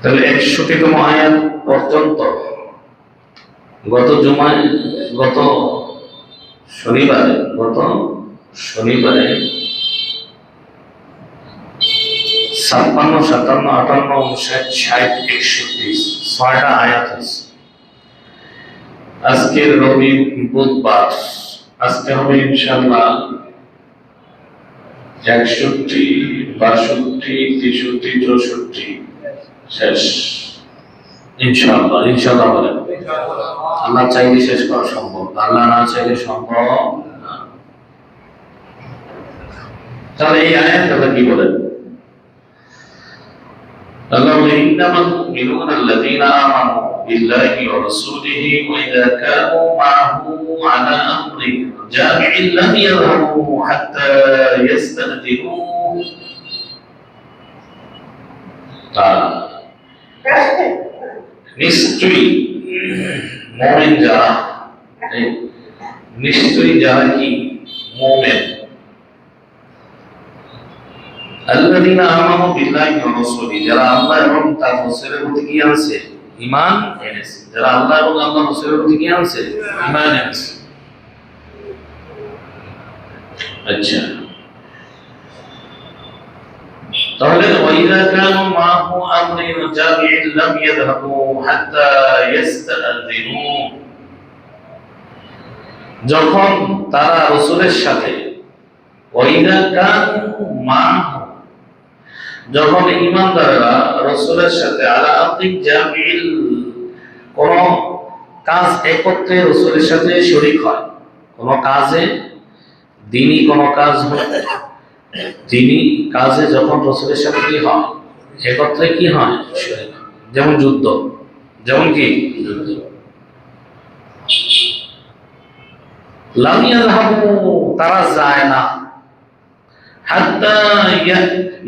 তাহলে 61তম আয়াত পর্যন্ত গত জুমায় গত শনিবারে 56, 57, 58, 59, 60, 61 ছয়টা আয়াত আছে। আজকের রবি বুধবার, আজকে হবে ইনশাআল্লাহ 61, 62, 63, 64 শেষ ইনশাআল্লাহ। ইনশাআল্লাহ বলেন, আল্লাহ চাইলে শেষ করা সম্ভব, আল্লাহ না চাইলে সম্ভব না। তাহলে এই আয়াতটা কি বলেন? আল্লাহ বলেন, ইন্নামাল মুমিনুনা আল্লাযীনা আমানু বিল্লাহি ওয়া রাসূলিহি ওয়া ইযা কানু মা'আহু আলা আমরিন জামি'in লাম ইয়াযহাবু হাত্তা ইস্তা'যিনুহু। নিশ্চয়ই মুমিন যারা, নিশ্চয়ই যারা কি মুমিন, আল্লাযীনা আমানু বিল্লাহি ওয়া রাসূলিহি, যারা আল্লাহ এবং তার রাসূলের প্রতি কি আনছে? ঈমান এনেছে। যারা আল্লাহ এবং আল্লাহর রাসূলের প্রতি কি আনছে? ঈমান এনেছে। আচ্ছা, তাহলে ওয়াইদা কানু মাহু আমরিন জামি'in লাম ইয়াযহাবু হাত্তা ইস্তা'যিনু, যখন তারা রাসূলের সাথে, ওয়াইদা কানু মাহু, যখন ঈমানদাররা রাসূলের সাথে আলা আমরিন জামি'in, কোন কাজ একত্রে রাসূলের সাথে শরীক হয়, কোন কাজে, দ্বীনি কোন কাজ হয়, তিনি কাজে যখন রাসূলের সাথে কি হয়, একত্রে কি হয়, শরীক হয়। যেমন যুদ্ধ, যেমন কি যুদ্ধ। লাম ইয়াযহাবু, তারা যায় না, হাত্তা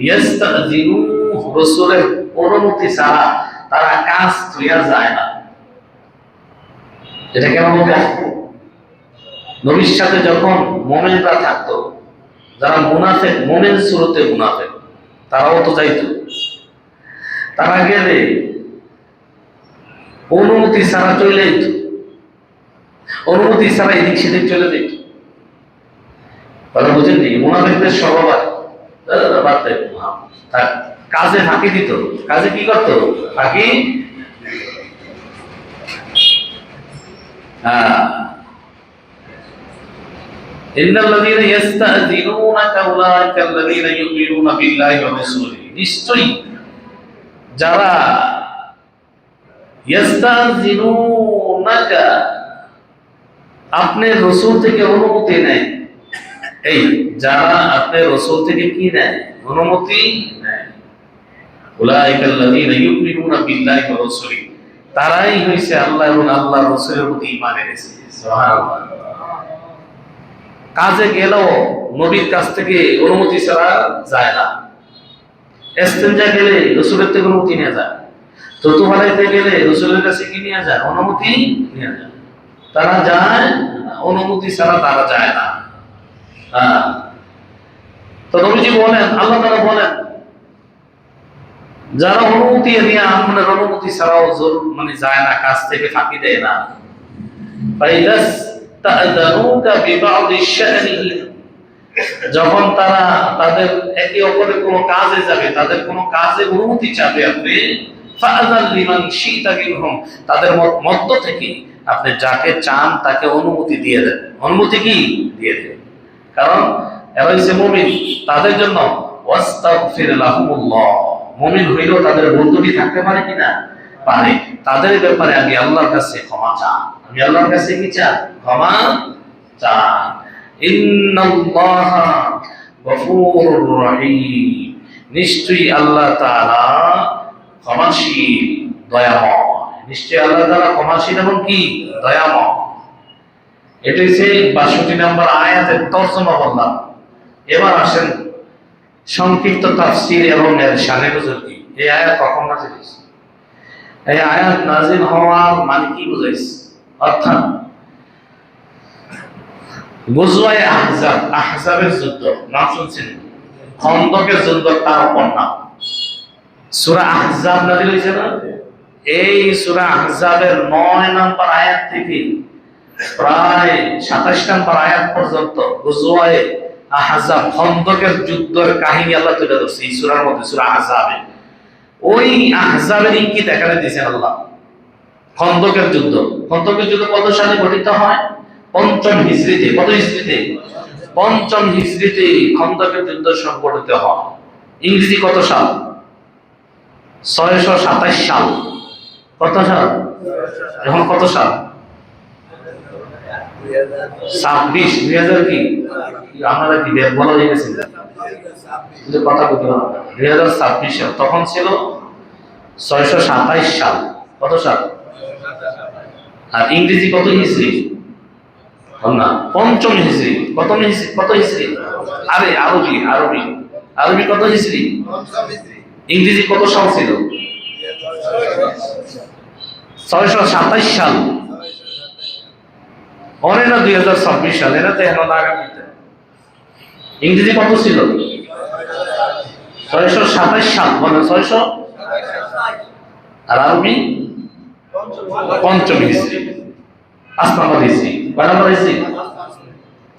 ইস্তা'যিনু, রাসূলের অনুমতি ছাড়া তারা কাজ তুইয়া যায় না। এটা কেন বলবেন? নবীর সাথে যখন মুমিনরা থাকতো, যারা মুনাফিক, মুমিন সুরতে মুনাফিক, তারাও তো যাইতো, তারা গেলে অনুমতি ছাড়া চলে যেত, অনুমতি ছাড়া এদিক সেদিক চলে যেত। কথা বুঝেননি? মুনাফিকদের স্বভাব কাজে ফাঁকি দিত। কাজে কি করতো? ফাঁকি। ইন্নাল্লাযীনা ইস্তা'যিনুনাকা উলাইকা আল্লাযীনা ইউমিনুনা বিল্লাহি ওয়া রাসূলিহি, নিশ্চয়ই যারা ইস্তা'যিনুনাকা, আপনি রাসূল থেকে অনুমতি নেয়, এই যারা আপনি রাসূল থেকে কি নেয়? অনুমতি নেয়। উলাইকা আল্লাযীনা ইউমিনুনা বিল্লাহি ওয়া রাসূলিহি, তারাই হইছে আল্লাহ এবং আল্লাহর রাসূলের প্রতি ঈমান এনেছে। সুবহানাল্লাহ। কাজে গেলেও নবীর কাছ থেকে অনুমতি ছাড়া যায় না। ইস্তেনজা গেলে রাসূলের থেকে অনুমতি নিয়ে যায়। থুতু ফেলাইতে গেলে রাসূলের কাছে কি নিয়ে যায়? অনুমতি নিয়ে যায়। তারা যায়, অনুমতি ছাড়া তারা যায় না। তো নবীজি বলেন, আল্লাহ তাআলা বলেন, যারা অনুমতি নিয়ে আপনার অনুমতি ছাড়াও মানে যায় না, কাজ থেকে ফাঁকি দেয় না, ফাইদাস তা'যানুকা বিবাদি শানিহি, যখন তারা তাদের একে অপরের কোনো কাজে যাবে, তাদের কোনো কাজে অনুমতি চাবে আপনি, ফাআযান লিমান শি'তা মিনহুম, তাদের মধ্য থেকে আপনি যাকে চান তাকে অনুমতি দিয়ে দেন। অনুমতি কি দিয়ে দেন? কারণ এরা হচ্ছে মুমিন, তাদের জন্য ওয়াস্তাগফির লাহুমুল্লাহ, মুমিন হইলেও তাদের বন্ধুটি থাকতে পারে কিনা? পারে। তাদের ব্যাপারে আমি আল্লাহর কাছে ক্ষমা চান। আমি আল্লাহর কাছে কি চান? ক্ষমা চান। ইন্নাল্লাহা গফুরুর রহিম, নিশ্চয়ই আল্লাহ তাআলা ক্ষমাশীল, দয়াময়। নিশ্চয়ই আল্লাহ তাআলা ক্ষমাশীল এবং কি দয়াময়। এটা হচ্ছে 62 নম্বর আয়াতের তরজমা বললাম। এবার আসেন সংক্ষিপ্ত তাফসীর এবং এর শানে নজুল কি। এই আয়াত কখন নাযিল হয়েছে? এই আয়াত নাযিল হওয়ার মানে কি বুঝাইছে? অর্থাৎ গজওয়ায়ে আহজাব, আহজাবের যুদ্ধ নাম শুনছেন? খন্দকের যুদ্ধ, তার উপর নাম সূরা আহজাব নাযিল হয়েছে না? এই সূরা আহজাবের 9 নম্বর আয়াত থেকে প্রায় 27 নম্বর আয়াত পর্যন্ত গজওয়ায়ে আহজাব, খন্দকের যুদ্ধের কাহিনী আল্লাহ তুলে ধরছে এই সূরার মধ্যে, সূরা আহজাবে। ওই আহজাবের ইঙ্গিত এখানে দিয়েছেন আল্লাহ। খন্দকের যুদ্ধ, খন্দকের যুদ্ধ কত সালে গঠিত হয়? 5ম হিজরিতে। কত হিজরিতে? 5ম হিজরিতে খন্দকের যুদ্ধ সংঘটিত হয়। ইংরেজি কত সাল? 627 সাল। কত সাল? এখন কত সাল? 26। 2000 কি আপনারা কি বলা হয়ে গেছে কথা বলতে পারো? 2026 সাল। তখন ছিল 627 সাল। কত সাল? আর ইংরেজি কত হিজরি? না, 5ম হিজরি। কত হিজরি? কত হিজরি? আরে আরবি, আরবি, আরবি কত হিজরি? ইংরেজি কত সাল ছিল? 627 সাল। অনেক না 2026 সাল, এটা তো এখন আগামীতে। ইংরেজি কত ছিল? 627 সাল, মানে 600। আর আরবি 5ম হিজরি। 5 নম্বর হিজরি। কয় নম্বর হিজরি?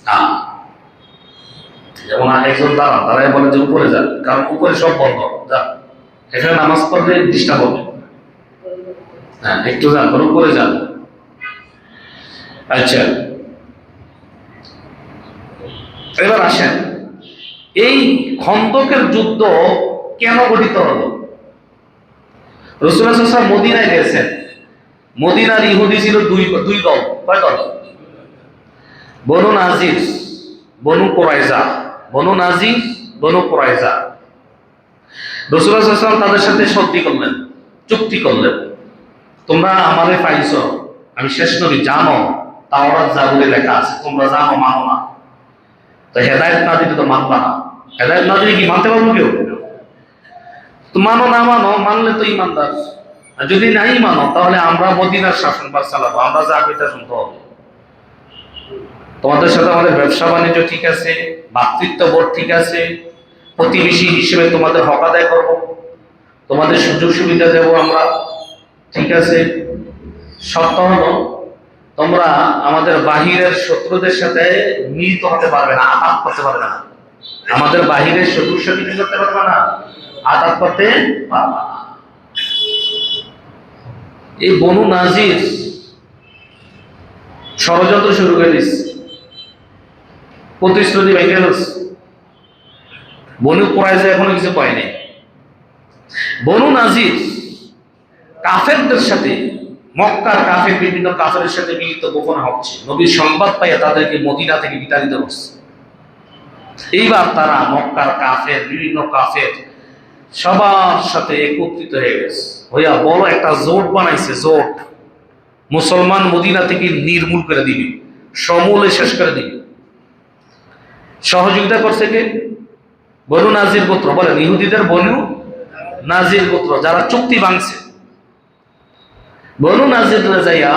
হ্যাঁ। যেমন একজন দাঁড়ায় বলে যে উপরে যান, কারণ উপরে সব বন্ধ, যান এখানে নামাজ পড়লে ডিস্টার্ব হবে। হ্যাঁ, একটু যান, উপরে যান। আচ্ছা, এবার আসেন, এই খন্দকের যুদ্ধ কেন গঠিত হলো? রাসূলুল্লাহ সাল্লাল্লাহু আলাইহি ওয়াসাল্লাম মদিনায় গেছেন। মদিনার ইহুদি ছিল দুই দল। কয় দল? বনু নাজির, বনু কুরাইজা। বনু নাজির, বনু কুরাইজা। রাসূলুল্লাহ সাল্লাল্লাহু আলাইহি ওয়াসাল্লাম তাদের সাথে সন্ধি করলেন, চুক্তি করলেন। তোমরা আমারে পাইছো, আমি শেষ নবী, জানো তাওরাত জাবুরে লেখা আছে, তোমরা জানো, মানো না। তো হেদায়েত না দিলে তো মানবা না। হেদায়েত না দিলে কি মানতে পারবো কেউ? তো মানো, না মানো, মানলে তো ইমানদার। আর যদি নাই মানো, তাহলে আমরা মদিনার শাসনভার চালাবো, আমরা যা কইতা শুনতে হবে। তোমাদের সাথে আমাদের ব্যবসা বাণিজ্য ঠিক আছে, ভাতৃত্ববোধ ঠিক আছে, প্রতিবেশী হিসেবে তোমাদের হক আদায় করবো, তোমাদের সুযোগ সুবিধা দেবো আমরা, ঠিক আছে। শর্ত হলো তোমরা আমাদের বাহিরের শত্রুদের সাথে মিলিত হতে পারবে না, আঘাত করতে পারবে না। আমাদের বাহিরের শত্রুর সাথে কি করতে পারবে না? আঘাত করতে পারবে না। এই বনু নাজির ষড়যন্ত্র শুরু করে দিচ্ছে, প্রতিশ্রুতি ভেঙে দিচ্ছে। বনু কুরাইজা এখনো কিছু পায় নাই। বনু নাজির কাফেরদের সাথে, মক্কার কাফের, বিভিন্ন কাফেরের সাথে মিলিত গোপন হচ্ছে। নবীর সংবাদ পাইয়া তাদেরকে মদিনা থেকে বিতাড়িত করছে। এইবার তারা মক্কার কাফের, বিভিন্ন কাফের সবার সাথে একত্রিত হয়ে গেছে, হইয়া বড় একটা জোট বানাইছে। জোট, মুসলমান মদিনা থেকে নির্মূল করে দিবে, সমূলে শেষ করে দিবে। সহযোগিতা করছে কে? বনু নাজির গোত্র। বলেন, ইহুদিদের বনু নাজির গোত্র, যারা চুক্তি ভাঙছে। বনু নাজিররা যাইয়া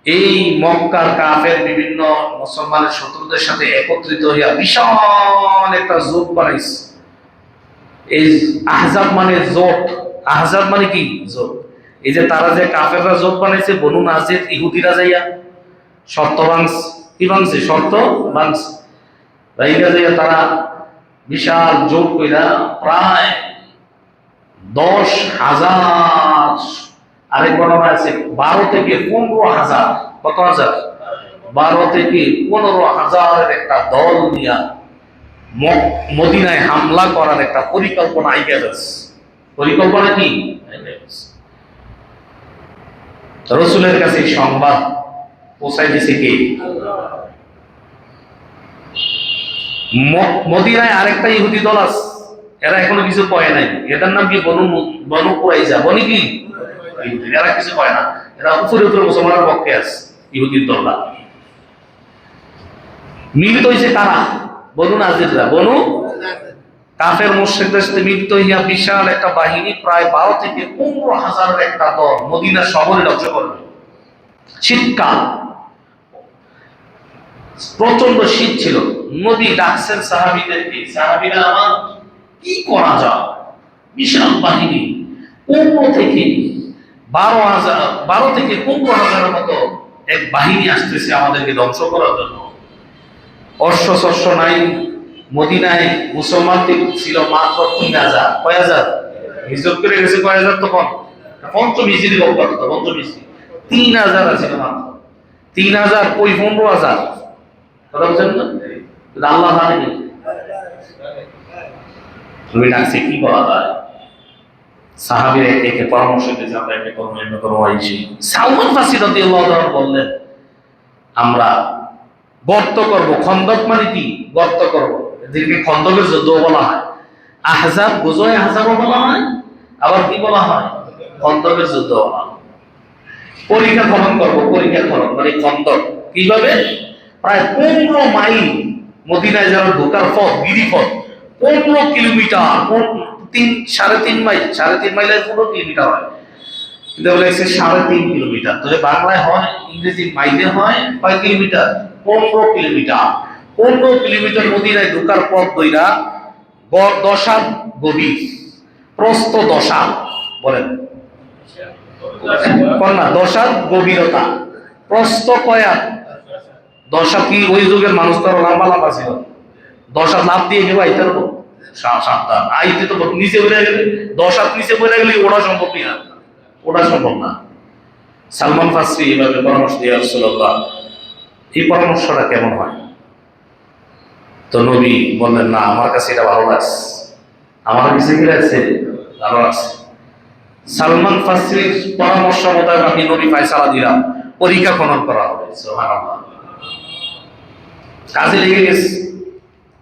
এই মক্কার কাফের, বিভিন্ন মুসলমানের শত্রুদের সাথে একত্রিত হইয়া বিশাল একটা জোট বানাইছে। এই আহজাব মানে জোট। আহজাব মানে কি? জোট। এই যে তারা যে কাফেররা জোট বানাইছে, বনু নাজির ইহুদিরা যাইয়া শর্ত ভাঙছে। কি ভাঙছে? শর্ত ভাঙছে। রাইগা যাইয়া তারা বিশাল জোট কইরা প্রায় 10,000, আরেক বর্ণনা আছে 12 থেকে 15,000। কত হাজার? 12 থেকে 15,000 একটা দল নিয়া মদিনায় হামলা করার একটা পরিকল্পনা আইগা গেছে। পরিকল্পনা কি? রাসূলের কাছে সংবাদ পৌঁছাই দিছে কে? মদিনায় আরেকটা ইহুদি দল আছে, এরা এখনো কিছু কয় নাই। এটার নাম কি? বনু কুরাইজা। বনি কি? এরা কিছু কয় না, এরা উপরে উপরে মুসলমানের পক্ষে আছে। ইহুদির দলরা মিলিত হয়েছে কারা? বনু নাজিররা, বনু কাফের মুশরিকদের সাথে মিলিত হইয়া বিশাল একটা বাহিনী, প্রায় 12 থেকে 15,000 একটা দল মদিনা শহরে ধ্বংস করবে। শীতকাল, প্রচন্ড শীত ছিল। নবী ডাকছেন সাহাবীদেরকে, সাহাবীরা আমার, কি করা যায়? বিশাল বাহিনী, 12 থেকে 15,000-এর মতো এক বাহিনী আসতেছে আমাদেরকে ধ্বংস করার জন্য। অশ্ব শস্য নাই। মদিনায় মুসলমানদের ছিল মাত্র 3,000। কয় হাজার? হিজরত করে গেছে কয় হাজার? তখন পঞ্চম হিজরি বলতো, পঞ্চম হিজরি 3,000 আছে মাত্র। 3,000 কই 15,000। কথা বুঝছেন না? আল্লাহ জানেন তুমি ডাকছে কি বলা যায়। সাহাবীরা একে পরামর্শ দিয়েছে, আমরা এটা করবো, এটা করবো। সালমান ফারসি রাদিয়াল্লাহু তাআলা বললেন, আমরা গর্ত করব। খন্দক মানে কি? গর্ত করব। এদেরকে খন্দকের যুদ্ধ বলা হয়। আহজাব, গজওয়ে আহজাবও বলা হয়, আবার কি বলা হয়? খন্দকের যুদ্ধ বলা হয়। পরীক্ষা খনন করব, পরীক্ষা খনন মানে খন্দক। কিভাবে? প্রায় 15 মাইল মদিনায় যারা ঢোকার পথ, গিরিপথ 15 কিলোমিটার, 3.5 মাইল, 3.5 মাইলের 15 কিলোমিটার হয়, কিন্তু বলে 3.5 কিলোমিটার। তবে বাংলায় হয়, ইংরেজি মাইলে হয় কয় কিলোমিটার? 15 কিলোমিটার। 15 কিলোমিটার মদিনায় ঢোকার পথ দইরা 10 হাত গভীর, প্রস্থ 10 হাত, বলেন না, 10 হাত গভীরতা, প্রস্থ কয় হাত? 10 হাত। কি ওই যুগের মানুষ তো লম্বা লম্বা ছিল? 10 হাত লাভ দিয়ে কেউ আইতে পারবো? সাবধান, আইতে তো নিচে পড়ে গেলে, 10 হাত নিচে পড়ে গেলে ওটা সম্ভব না, ওটা সম্ভব না। সালমান ফারসি এভাবে পরামর্শ দিয়ে, রাসূলুল্লাহ এই পরামর্শটা কেমন হয়? তো নবী বললেন, না আমার কাছে এটা ভালো লাগছে, আমার কাছে কি লাগছে? ভালো লাগছে। সালমান ফারসির পরামর্শ মোতাবেক আমি নবী ফয়সালা দিলাম, পরীক্ষা খনন করা হবে। সুবহানাল্লাহ। কাজে লেগে গেছে।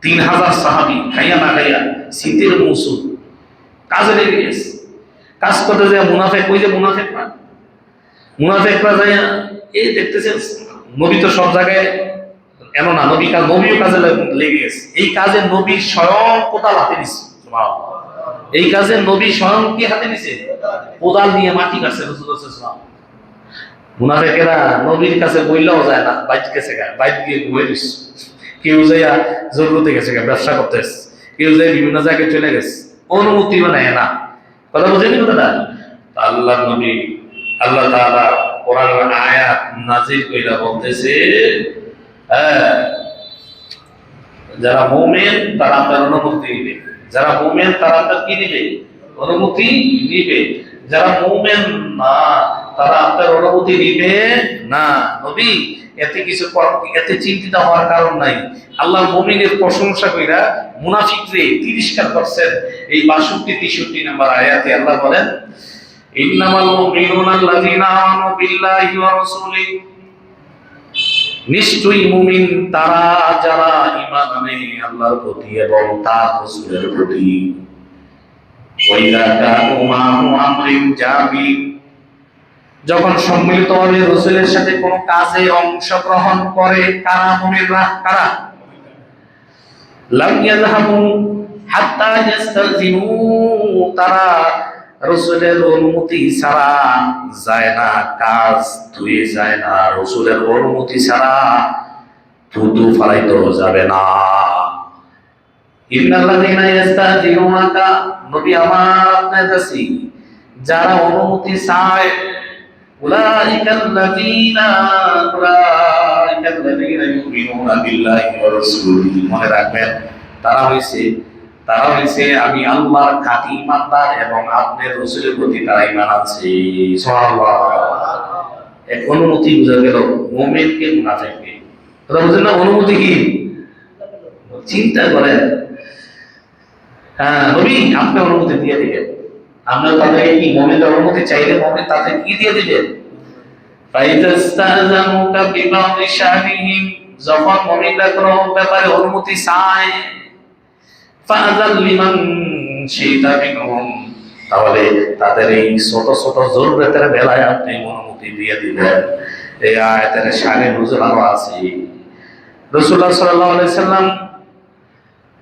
3,000 সাহাবী খাইয়া না খাইয়া, শীতের মৌসুম, কাজে লেগে গেছে। কাজ করতে যায় মুনাফেক, ওই যে মুনাফেক না, মুনাফেকরা যায় এই দেখতেছেন নবী তো সব জায়গায় এমন না, নবীও কাজে লেগে গেছে। এই কাজে নবী স্বয়ং কোদাল হাতে নিছে। এই কাজে নবী স্বয়ং কি হাতে নিছে? কোদাল নিয়ে মাটি কাটছে রাসূলুল্লাহ সাল্লাল্লাহু আলাইহি ওয়াসাল্লাম। মুনাফিকেরা নবীর কাছে বইলেও যায় না, বাইরে গেছে, বাইরে গিয়ে বয়ে দিচ্ছে। কেউ যাইয়া জরুরতে গেছে, ব্যবসা করতে গেছে, কেউ যাই বিভিন্ন জায়গায় চলে গেছে, অনুমতি নেয় না। কথা বুঝেনি কথাটা? আল্লাহ নবী, আল্লাহ তাআলা কোরআনের আয়াত নাযিল কইরা বলতেছে, যারা মুমিন তারা আপনার অনুমতি নিবে, যারা মুমিন তারা আপনার কি নিবে? অনুমতি নিবে। যারা মুমিন না তারা আপনার অনুমতি নিবে না। নবী এতে চিন্তিত হওয়ার কারণ নাই। আল্লাহ মুমিনের প্রশংসা কইরা মুনাফিকরে তিরস্কার করছেন। এই 62-63 নম্বর আয়াতে আল্লাহ বলেন, ইন্নামাল মুমিনুনা আল্লাযীনা আমানু বিল্লাহি ওয়া রাসূলিহি, নিশ্চয়ই মুমিন তারা যারা ঈমান আনে আল্লাহর প্রতি এবং তার রাসূলের প্রতি। ওয়াইদা কানু মা'হু আমরিন জামি, যখন সম্মিলিতভাবে রাসূলের সাথে কোনো কাজে অংশগ্রহণ করে, কারা মুমিনরা? কারা? লাম ইয়াযহাবু হাত্তা ইস্তাযিনু, তারা রাসূলের অনুমতি ছাড়া যায় না, কাজ ধুয়ে যায় না, রাসূলের অনুমতি ছাড়া থুতু ফালাইতে যাবে না। ইন্নাল্লাযীনা ইস্তাযিনুনাকা, নবী আমার আপনার কাছে যারা অনুমতি চায়, উলাইকাল্লাযীনা ইউমিনুনা বিল্লাহি ওয়া রাসূলিহি, মনে রাখবেন তারা হইছে আমি আল্লাহর খাঁটি ঈমানদার এবং আপনার রাসূলের প্রতি তারা ঈমান আছে। সুবহানাল্লাহ। এক অনুমতি বুঝা গেল মুমিনকে মুনাফিককে। কথা বুঝেন না? অনুমতি কি? চিন্তা করেন। হ্যাঁ, নবী আপনি অনুমতি দিয়ে দিবেন। আপনার তাদেরকে কি মুমিনদের অনুমতি চাইলে মুমিন তাদের কি দিয়ে দিবেন? ফাইদাস্তাযানুকা বিবাদি শানিহিম, যখন মুমিনরা কোনো ব্যাপারে অনুমতি চায়, ফাযাল লিমান শিতা মিনহুম, তাহলে তাদের এই ছোট ছোট জরুরতের বেলায় আপনি অনুমতি দিয়ে দিবেন। এই আয়াতের শানে নুজুল আরো আছে। রাসূলুল্লাহ সাল্লাল্লাহু আলাইহি সাল্লাম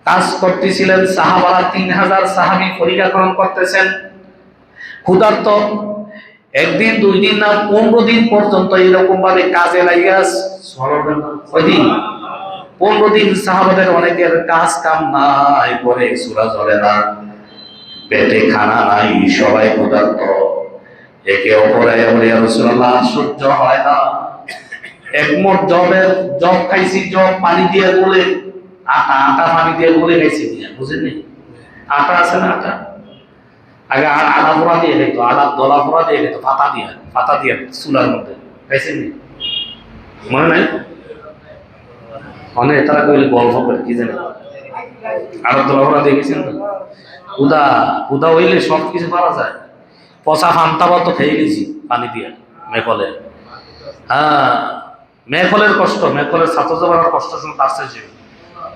কাজ করতেছিলেন, সাহাবারা 3,000 সাহাবী পরীক্ষা গ্রহণ করতেছেন, ক্ষুধার্ত। একদিন 2 দিন না 15 দিন পর্যন্ত এরকম ভাবে কাজে লাগিয়া, 15 দিন সাহাবাদের অনেকের কাজ কাম নাই, পরে সূরা চলে না। পেটে খানা নাই, সবাই ক্ষুধার্ত। একে অপরে বলে, ইয়া রাসূলুল্লাহ সহ্য হয় না। একমট জব খাইছি, জব পানি দিয়ে গলে, আটা পানি দিয়ে গলে খাইছি, বুঝেননি? আটা আছে না, আটা আগে আটা পোড়া দিয়ে খেত, আটা দলা পোড়া দিয়ে খেত, পাতা দিয়ে চুলার মধ্যে খাইছেন নি? মনে নাই? অনেক তারা কইলে গল্প করে কি জানে, আটা দলা পোড়া দিয়ে গেছেন না? ক্ষুদা হইলে সব কিছু পারা যায়। পচা ফান্তা তো খেয়ে গেছি পানি দিয়ে মেঘলে। হ্যাঁ, মেঘলের কষ্ট, মেঘলের ছাত্র যাবার কষ্ট শুনে তার চাইছে।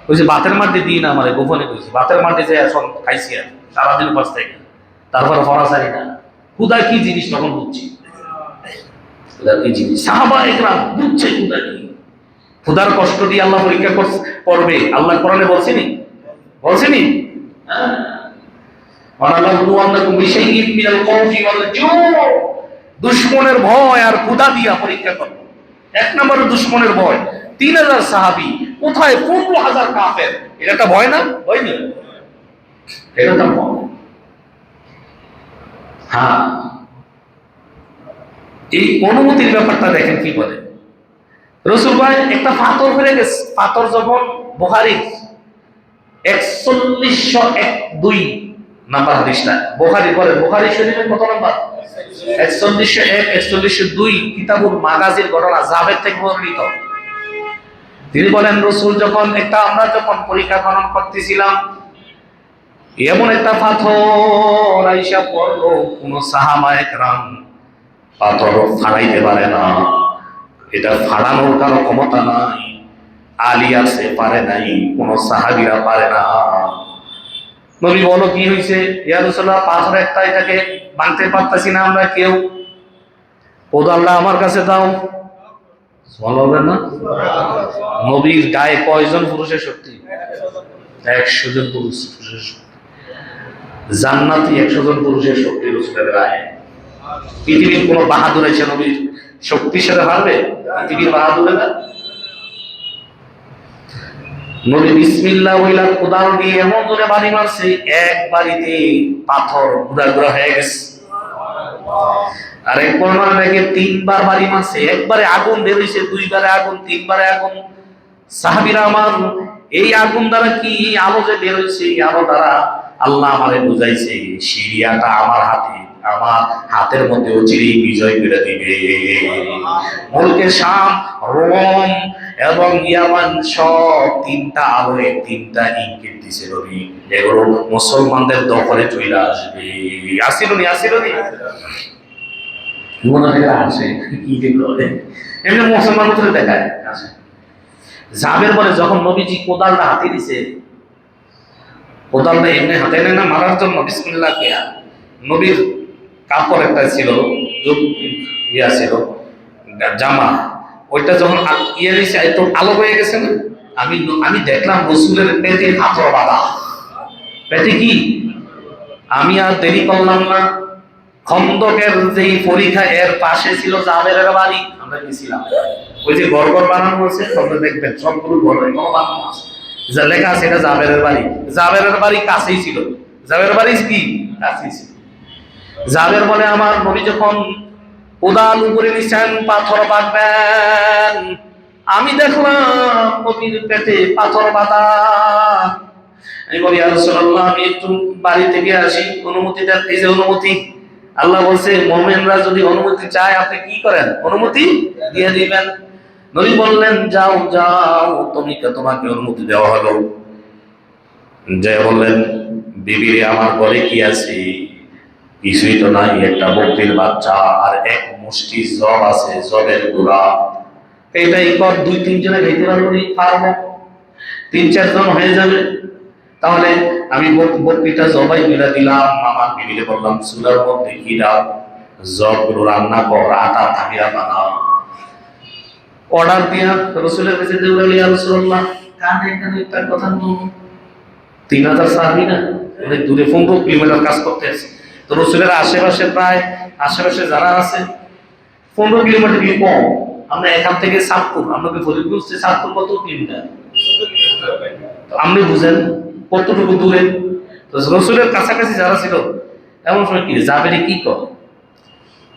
ওই যে বাতের মাটি দিই না আমার গোপনে কইছি, বাতের মাটি যে এখন খাইছি আর সারাদিন উপাস থেকে, তারপরে ফরা চাই না। ক্ষুদা কি জিনিস তখন বুঝছি, ক্ষুদা কি জিনিস সাহাবা একরাম বুঝছে ক্ষুদা কি। ক্ষুদার কষ্ট দিয়ে আল্লাহ পরীক্ষা করবে। আল্লাহ কোরআনে বলছেনি, বলছেনি দুশ্মনের ভয় আর ক্ষুদা দিয়া পরীক্ষা করবে। এক নম্বর দুশ্মনের ভয়, 3000 সাহাবী, কোথায় 15,000 কাফের। এটা একটা ভয় না? ভয় না, এটা একটা ভয়। হ্যাঁ, এই অনুমতির ব্যাপারটা দেখেন কি বলে রসুল ভাই। একটা পাথর ফেলে গেছে, পাথর যখন বুখারী 4102 নাম্বার হাদিসটা, বুখারী বলে, বুখারী শরীফের কত নাম্বার? 4101 4102 কিতাবুল মাগাজির ঘটনা, জাবের থেকে বর্ণিত। তিনি বলেন রসুল যখন আমরা যখন পরীক্ষা খনন করতেছিলাম, এমন একটা পাথর আইসা পড়লো, কোন সাহাবা একরাম পাথর ফাড়াইতে পারে না, এটা ফাড়ানোর কারো ক্ষমতা নাই, আলী আছে পারে নাই, কোন সাহাবীরা পারে না। নবী বলো কি হয়েছে? ইয়া রাসূলুল্লাহ, পাথর একটা, এটাকে ভাঙতে পারতাছি না আমরা কেউ, আল্লাহ আমার কাছে দাও। বলবেন না? নবীর গায়ে কয়জন পুরুষের শক্তি? 100 জন পুরুষের শক্তি। জান্নাতি 100 জন পুরুষের শক্তি রাসূলের গায়ে। পৃথিবীর কোন বাহাদুর এসে নবীর শক্তির সাথে পারবে? পৃথিবীর বাহাদুরেরা নবী বিসমিল্লাহ বইলা কোদাল দিয়ে এমন জোরে বাড়ি মারছে, এক বাড়িতে পাথর গুড়া গুড়া হয়ে গেছে। আর এক বর্ণনা দেখে 3 বার বাড়ি মারছে, একবারে আগুন বের হইছে, 2 বারে আগুন, 3 বারে আগুন। সাহাবীরা আমার, এই আগুন দ্বারা কি আলো যে বের হইছে, এই আলো দ্বারা আল্লাহ আমারে বুঝাইছে সিরিয়াটা আমার হাতে, আমার হাতের মধ্যে অচিরেই বিজয় করে দিবে। মুলকে শাম, রোম এবং ইয়ামান সব 3টা আলোয় 3টা ইঙ্গিত দিছে নবী, এগুলো মুসলমানদের দখলে চলে আসবে। আসিলনি মনে হয় আসে কি দেখবে, এমনি মুসলমান করে দেখায় আসে। জাবের বলে যখন নবীজি কোদালটা হাতে দিছে, কোদালটা এমনি হাতে নেয় না মারার জন্য, বিসমিল্লাহ কিয়া, নবীর কাপড় একটা ছিল, ইয়া ছিল জামা, ওইটা যখন ইয়ে দিয়েছে একটু আলো হয়ে গেছে না, আমি দেখলাম রসুলের পেটে পাথর বাঁধা। পেটে কি? আমি আর দেরি করলাম না, খন্দকের যেই পরীক্ষা এর পাশে ছিল জাবেরের বাড়ি, আমরা গেছিলাম। ওই যে ঘর বানানো আছে, তোমরা দেখবেন সবগুলো ঘর বানানো আছে, যা লেখা আছে এটা জাবেরের বাড়ি। জাবেরের বাড়ি কাছেই ছিল, জাবেরের বাড়ি কি কাছেই ছিল। জাবের বলে আমার নবী যখন কোদাল উপরে নিছেন পাথর বাঁধবেন, আমি দেখলাম নবীর পেটে পাথর বাঁধা। আমি বলি ইয়া রাসূলুল্লাহ, আমি একটু বাড়ি থেকে আসি, অনুমতি দেন। এই যে অনুমতি, আল্লাহ বলছে মুমিনরা যদি অনুমতি চায় আপনি কি করেন? অনুমতি দিয়ে দিবেন। নবী বললেন যাও যাও, তোমাকে অনুমতি দেওয়া হলো। যে বললেন বিবি আমার ঘরে কি আছে? কিছুই তো নাই, একটা বকরির বাচ্চা আর এক মুষ্টি জব আছে, জবের গুঁড়া, এইটাই কর, 2-3 জনে খাইতে পারবো, 3-4 জন হয়ে যাবে। তাহলে আমি বকরিটা জবাই মিলা দিলাম, আমার বিবিলে বললাম চুলার মধ্যে কি দাও, জবগুলো রান্না কর, আটা থাকিরা বানাও। অর্ডার দিয়া রসুলের কাছে দৌড়ালি, ইয়া রাসূলুল্লাহ কানে কানে একটা কথা বলবো। 3000 সাহাবী না, অনেক দূরে 15 কিলোমিটার কাজ করতে আছে। তো রসুলের আশেপাশে প্রায় আশেপাশে যারা আছে 15 কিলোমিটার কি কম। আমরা এখান থেকে সাতপুর, আপনাকে ফরিদপুর থেকে সাতপুর কত কিলোমিটার আপনি বুঝেন কতটুকু দূরে। তো তো রসুলের কাছাকাছি যারা ছিল এমন সময় কি জাবেরি কি কর,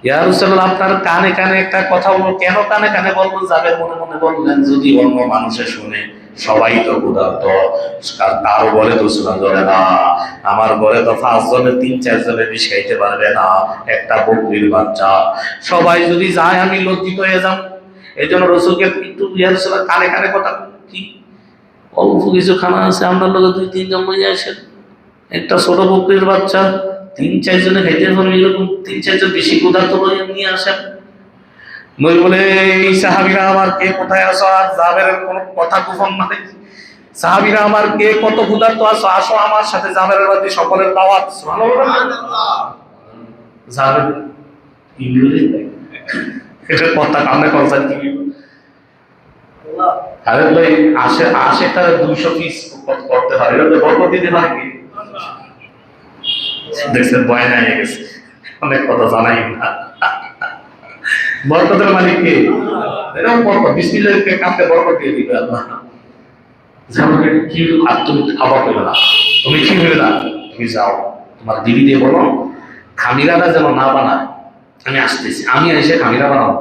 ইয়া রাসূলুল্লাহ আপনার কানে কানে একটা কথা বলবো। কেন কানে কানে বলবো? জাবের মনে মনে বললেন, যদি অন্য মানুষে শুনে সবাই তো ক্ষুধার্ত, কারো বলে তো শোনা যাবে না, আমার ঘরে তো 5 জনের 3-4 জনের বেশি খাইতে পারবে না, একটা বকরির বাচ্চা, সবাই যদি যায় আমি লজ্জিত হয়ে যাব। এই জন্য রসুলকে একটু ইয়া রাসূলুল্লাহ কানে কানে কথা, কি অল্প কিছু খানা আছে, আপনার লোক 2-3 জন নিয়ে আসেন, একটা ছোট বকরির বাচ্চা 3-4 জনে খাইতে পারবে, এরকম 3-4 জন বেশি ক্ষুধার্ত নিয়ে আসেন। নবী বলে, এই সাহাবীরা আমার কে কোথায় আছো? আর জাবেরের কোনো কথা গোপন নাই। সাহাবীরা আমার কে কত ক্ষুধার্ত আছো, আসো আমার সাথে জাবেরের বাড়ি সকলের দাওয়াত। সুবহানাল্লাহ। জাবের ইংরেজি এটা কথা কানে কনসার্ট কি আল্লাহ, আরে ভাই আসে তার 200 পিস করতে পারে, এটা বরকত দিতে পারে কি? দেখছেন বয়ান হয়ে গেছে, অনেক কথা জানাই না। বরকতের মালিক কে? এরকম বরকত বিসমিল্লাহ কে কাঁদতে বরকত দিয়ে দিবে আল্লাহ। যেমন কি, আর তুমি খাবার পেলে না, তুমি কি হইবে না, তুমি যাও তোমার দিদি দিয়ে বলো খামিরাটা যেন না বানায়, আমি আসতেছি, আমি এসে খামিরা বানাবো।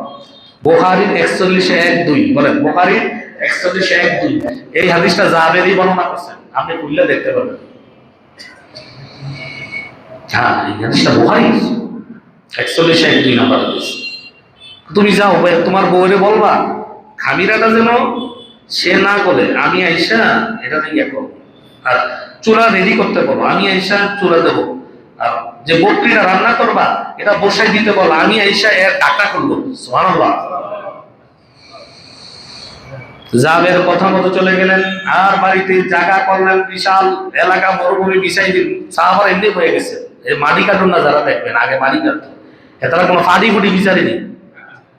বুখারীর 41-1-2 বলেন, বুখারীর 41-1-2 এই হাদিসটা জাবেরই বর্ণনা করছেন, আপনি খুললে দেখতে পাবেন। হ্যাঁ, এই হাদিসটা বুখারীর 41-1-2 নাম্বার হাদিস। তুমি যাও তোমার বউরে বলবা খামিরাটা যেন সে না বলে, আমি আইসা এটা ইয়ে করবো, আর চুলা রেডি করতে বলো, আমি আইসা চুলা দেবো, আর যে বকরিটা রান্না করবা এটা বসাই দিতে বলো, আমি আইসা এর ডাকা করবো। সুবহানাল্লাহ। জাবের কথা মতো চলে গেলেন, আর বাড়িতে জায়গা করলেন, বিশাল এলাকা মরুভূমি বিছাই দিন। সাহাবার এমনি হয়ে গেছে, এই মাটি কাটুন না, যারা দেখবেন আগে মাটি কাটতো, এতটা কোনো ফাড়ি ফুটি বিচারেনি,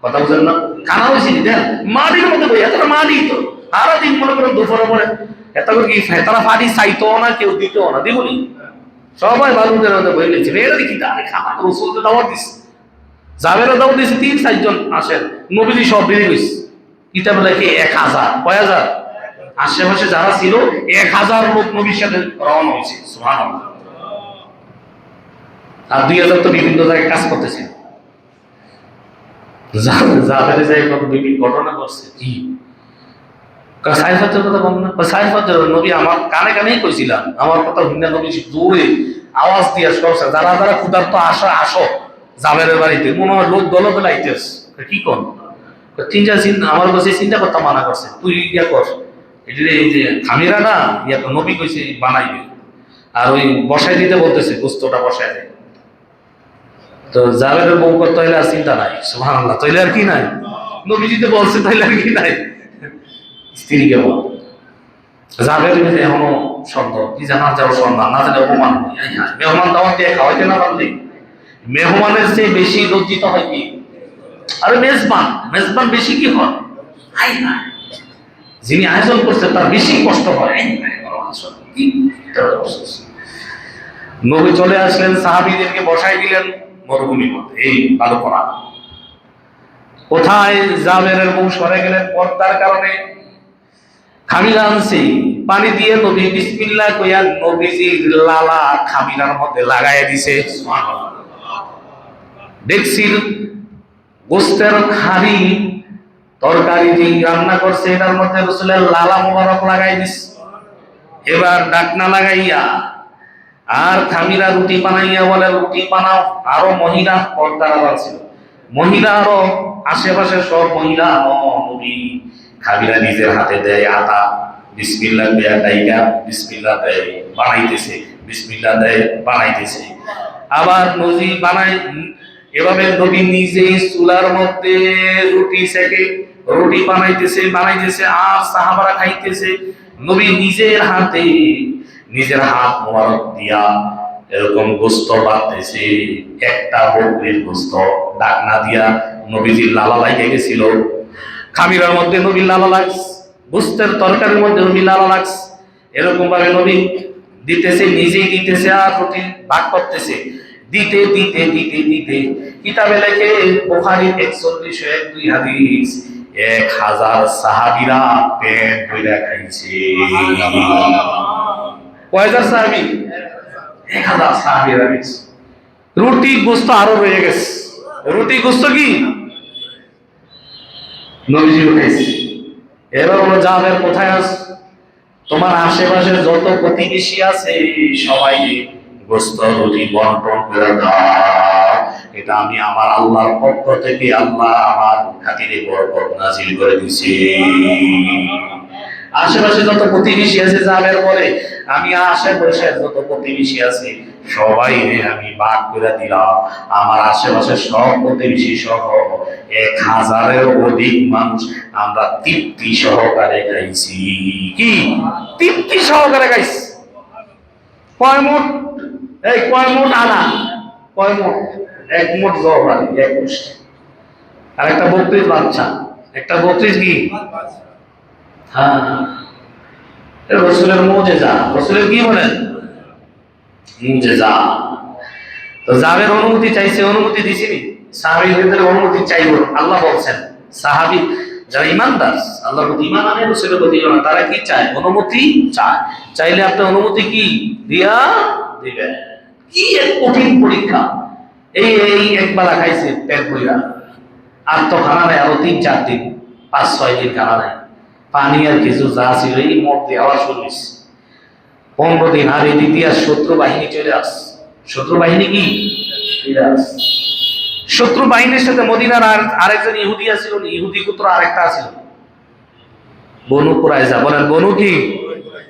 কথা বুঝেন না, খানা হয়েছে দেন মাটির মধ্যে বই, এতটা মাটি তো আরো দিন মনে করেন দুপুরে পরে এত করে কি তারা ফাটি চাইতো না, কেউ দিত না, দিবনি সবাই বালুদের মধ্যে বই নিয়েছিল। এরা দেখি তারে খানা রসুলকে দাওয়াত দিচ্ছে, জাবেরও দাওয়াত দিচ্ছে, 3-4 জন আসেন, নবীজি সব বেরিয়ে গেছে। কিতাবে লেখে 1000, কয় হাজার? আশেপাশে যারা ছিল 1000 লোক নবীর সাথে রওনা হয়েছে। সুবহানাল্লাহ। আর 2000 তো বিভিন্ন জায়গায় কাজ করতেছিল। জাবেরে যাই বিভিন্ন ঘটনা করছে, কি সাইফাতের কথা বল না, সাইফাতের নবী আমার কানে কানেই কইছিলাম, আমার কথা শুনে নবী জোরে আওয়াজ দিয়ে সরছে, যারা যারা ক্ষুধার্ত আসো আসো জাবেরের বাড়িতে। মনে হয় লোক দলে দলে আইতেছে, কি কর আমার কাছে চিন্তা করতে মানা করছে, তুই ইয়া কর, এটা এই যে খামিরা না ইয়া নবী কইছে বানাইবে, আর ওই বসাই দিতে বলতেছে, গোস্তটা বসাই দেয়। তো জাবেরের বউ করতে হইলে আর চিন্তা নাই। সুবহানাল্লাহ। তাইলে আর কি নাই, নবীজি তো বলছে, তাইলে আর কি নাই, স্ত্রীকে বল। জাবের এখনো সন্দেহ, কি জানা যাও সন্ধান না জানে অপমান, মেহমান দাওয়াত দিয়ে খাওয়াইতে না পারলে মেহমানের চেয়ে বেশি লজ্জিত হয় কি? আরে মেজবান, মেজবান বেশি কি হয়, যিনি আয়োজন করছে তার বেশি কষ্ট হয়। নবী চলে আসলেন, সাহাবীদেরকে বসাই দিলেন মরুভূমির মধ্যে, এই বালুকরা। কোথায় জাবেরের বউ সরে গেলেন পর্দার কারণে, খামিরা আনছে, পানি দিয়ে নবী বিসমিল্লাহ কইয়া নবীজির লালা খামিরার মধ্যে লাগাইয়া দিছে। সুবহানাল্লাহ। দেখছির গোস্তের হাড়ি তরকারি যে রান্না করছে এটার মধ্যে রাসূলের লালা মোবারক লাগাই দিছে। এবার ডাকনা লাগাইয়া আর খামিরা রুটি বানাইয়া বলে, রুটি বানাও। আরো মহিলা পর্দার আড়াল ছিল, মহিলা আরো আশেপাশে সব মহিলা নবী খামিরা নিজের হাতে দেয় আটা, বিসমিল্লাহ দেয়া দাইকা বিসমিল্লাহ দেয় বানাইতেছে, বিসমিল্লাহ দেয় বানাইতেছে। আবার নবী বানাই, এভাবে নবী নিজে চুলার মধ্যে রুটি সেকে রুটি বানাইতেছে আর সাহাবারা খাইতেছে। নবী নিজের হাতে নিজের হাত মোবারক দিয়া এরকম গোস্ত বাঁধতেছে, একটা বকরির গোস্ত ডাকনা দিয়া নবীজির লালা লাগে গেছিল। খামিরার মধ্যে নবী লালা লাগছে, গোস্তের তরকারির মধ্যে নবী লালা লাগছে। এরকম ভাবে নবী দিতেছে, নিজেই দিতেছে আর রুটি ভাগ করতেছে, দিতে দিতে দিতে দিতে কিতাবে লেখে বুখারীর 41-1-2 হাদিস, 1000 সাহাবীরা পেট ভরে খাইছে। কয় হাজার সাহাবী? 1000 সাহাবীরা গেছে। রুটি গোস্ত আরো রয়ে গেছে। রুটি গোস্ত কি নবীজি উঠেছে। এবার বলো, জাবের কোথায় আস? তোমার আশেপাশে যত প্রতিবেশী আছে সবাই গোস্ত রুটি বন্টন করে দাও। এটা আমি আমার আল্লাহর পক্ষ থেকে, আল্লাহ আমার খাতিরে বরকত নাজিল করে দিয়েছি। আশেপাশে যত প্রতিবেশী আছে জাবের পরে, আমি আশেপাশে যত প্রতিবেশী আছে সবাই আমি ভাগ করে দিলাম। আমার আশেপাশে সব প্রতিবেশী সহ 1000-এর অধিক মানুষ আমরা তৃপ্তি সহকারে খাইছি। কি তৃপ্তি সহকারে খাইছি? কয় মোট? এই কয় মোট আনা? কয় মোট? 1 মোট জবান, 1 মুষ্টি। আর একটা বকরির বাচ্চা, একটা বকরির কি? হ্যাঁ, রসুলের মুজিজা। রসুলের কি বলেন? মুজিজা। তো যাবের অনুমতি চাইছে, অনুমতি দিছিনি? সাহাবীদের অনুমতি চাইব। আল্লাহ বলছেন সাহাবী যারা ইমানদার, আল্লাহর প্রতি ঈমান আনে, রাসূলের প্রতি ঈমান আনে, তারা কি চায়? অনুমতি চায়। চাইলে আপনি অনুমতি কি দিয়া দিবেন। কি এক কঠিন পরীক্ষা! এই একবেলা খাইছে পেট ভইরা, আর তো খানা নাই, আরো 3-4 দিন, 5-6 দিন খানা নাই। পানি আর কিছু যা ছিল এই মদ দিয়ে আবার শুরু হয়েছে। 15 দিন। আর এদিক দিয়ে শত্রু বাহিনী চলে আসছে। শত্রু বাহিনী কি চলে আসছে। শত্রু বাহিনীর সাথে মদিনার আরেকজন ইহুদি আছিল, ইহুদি পুত্র আরেকটা আছিল, বনু কুরাইজা। বলেন বনু কি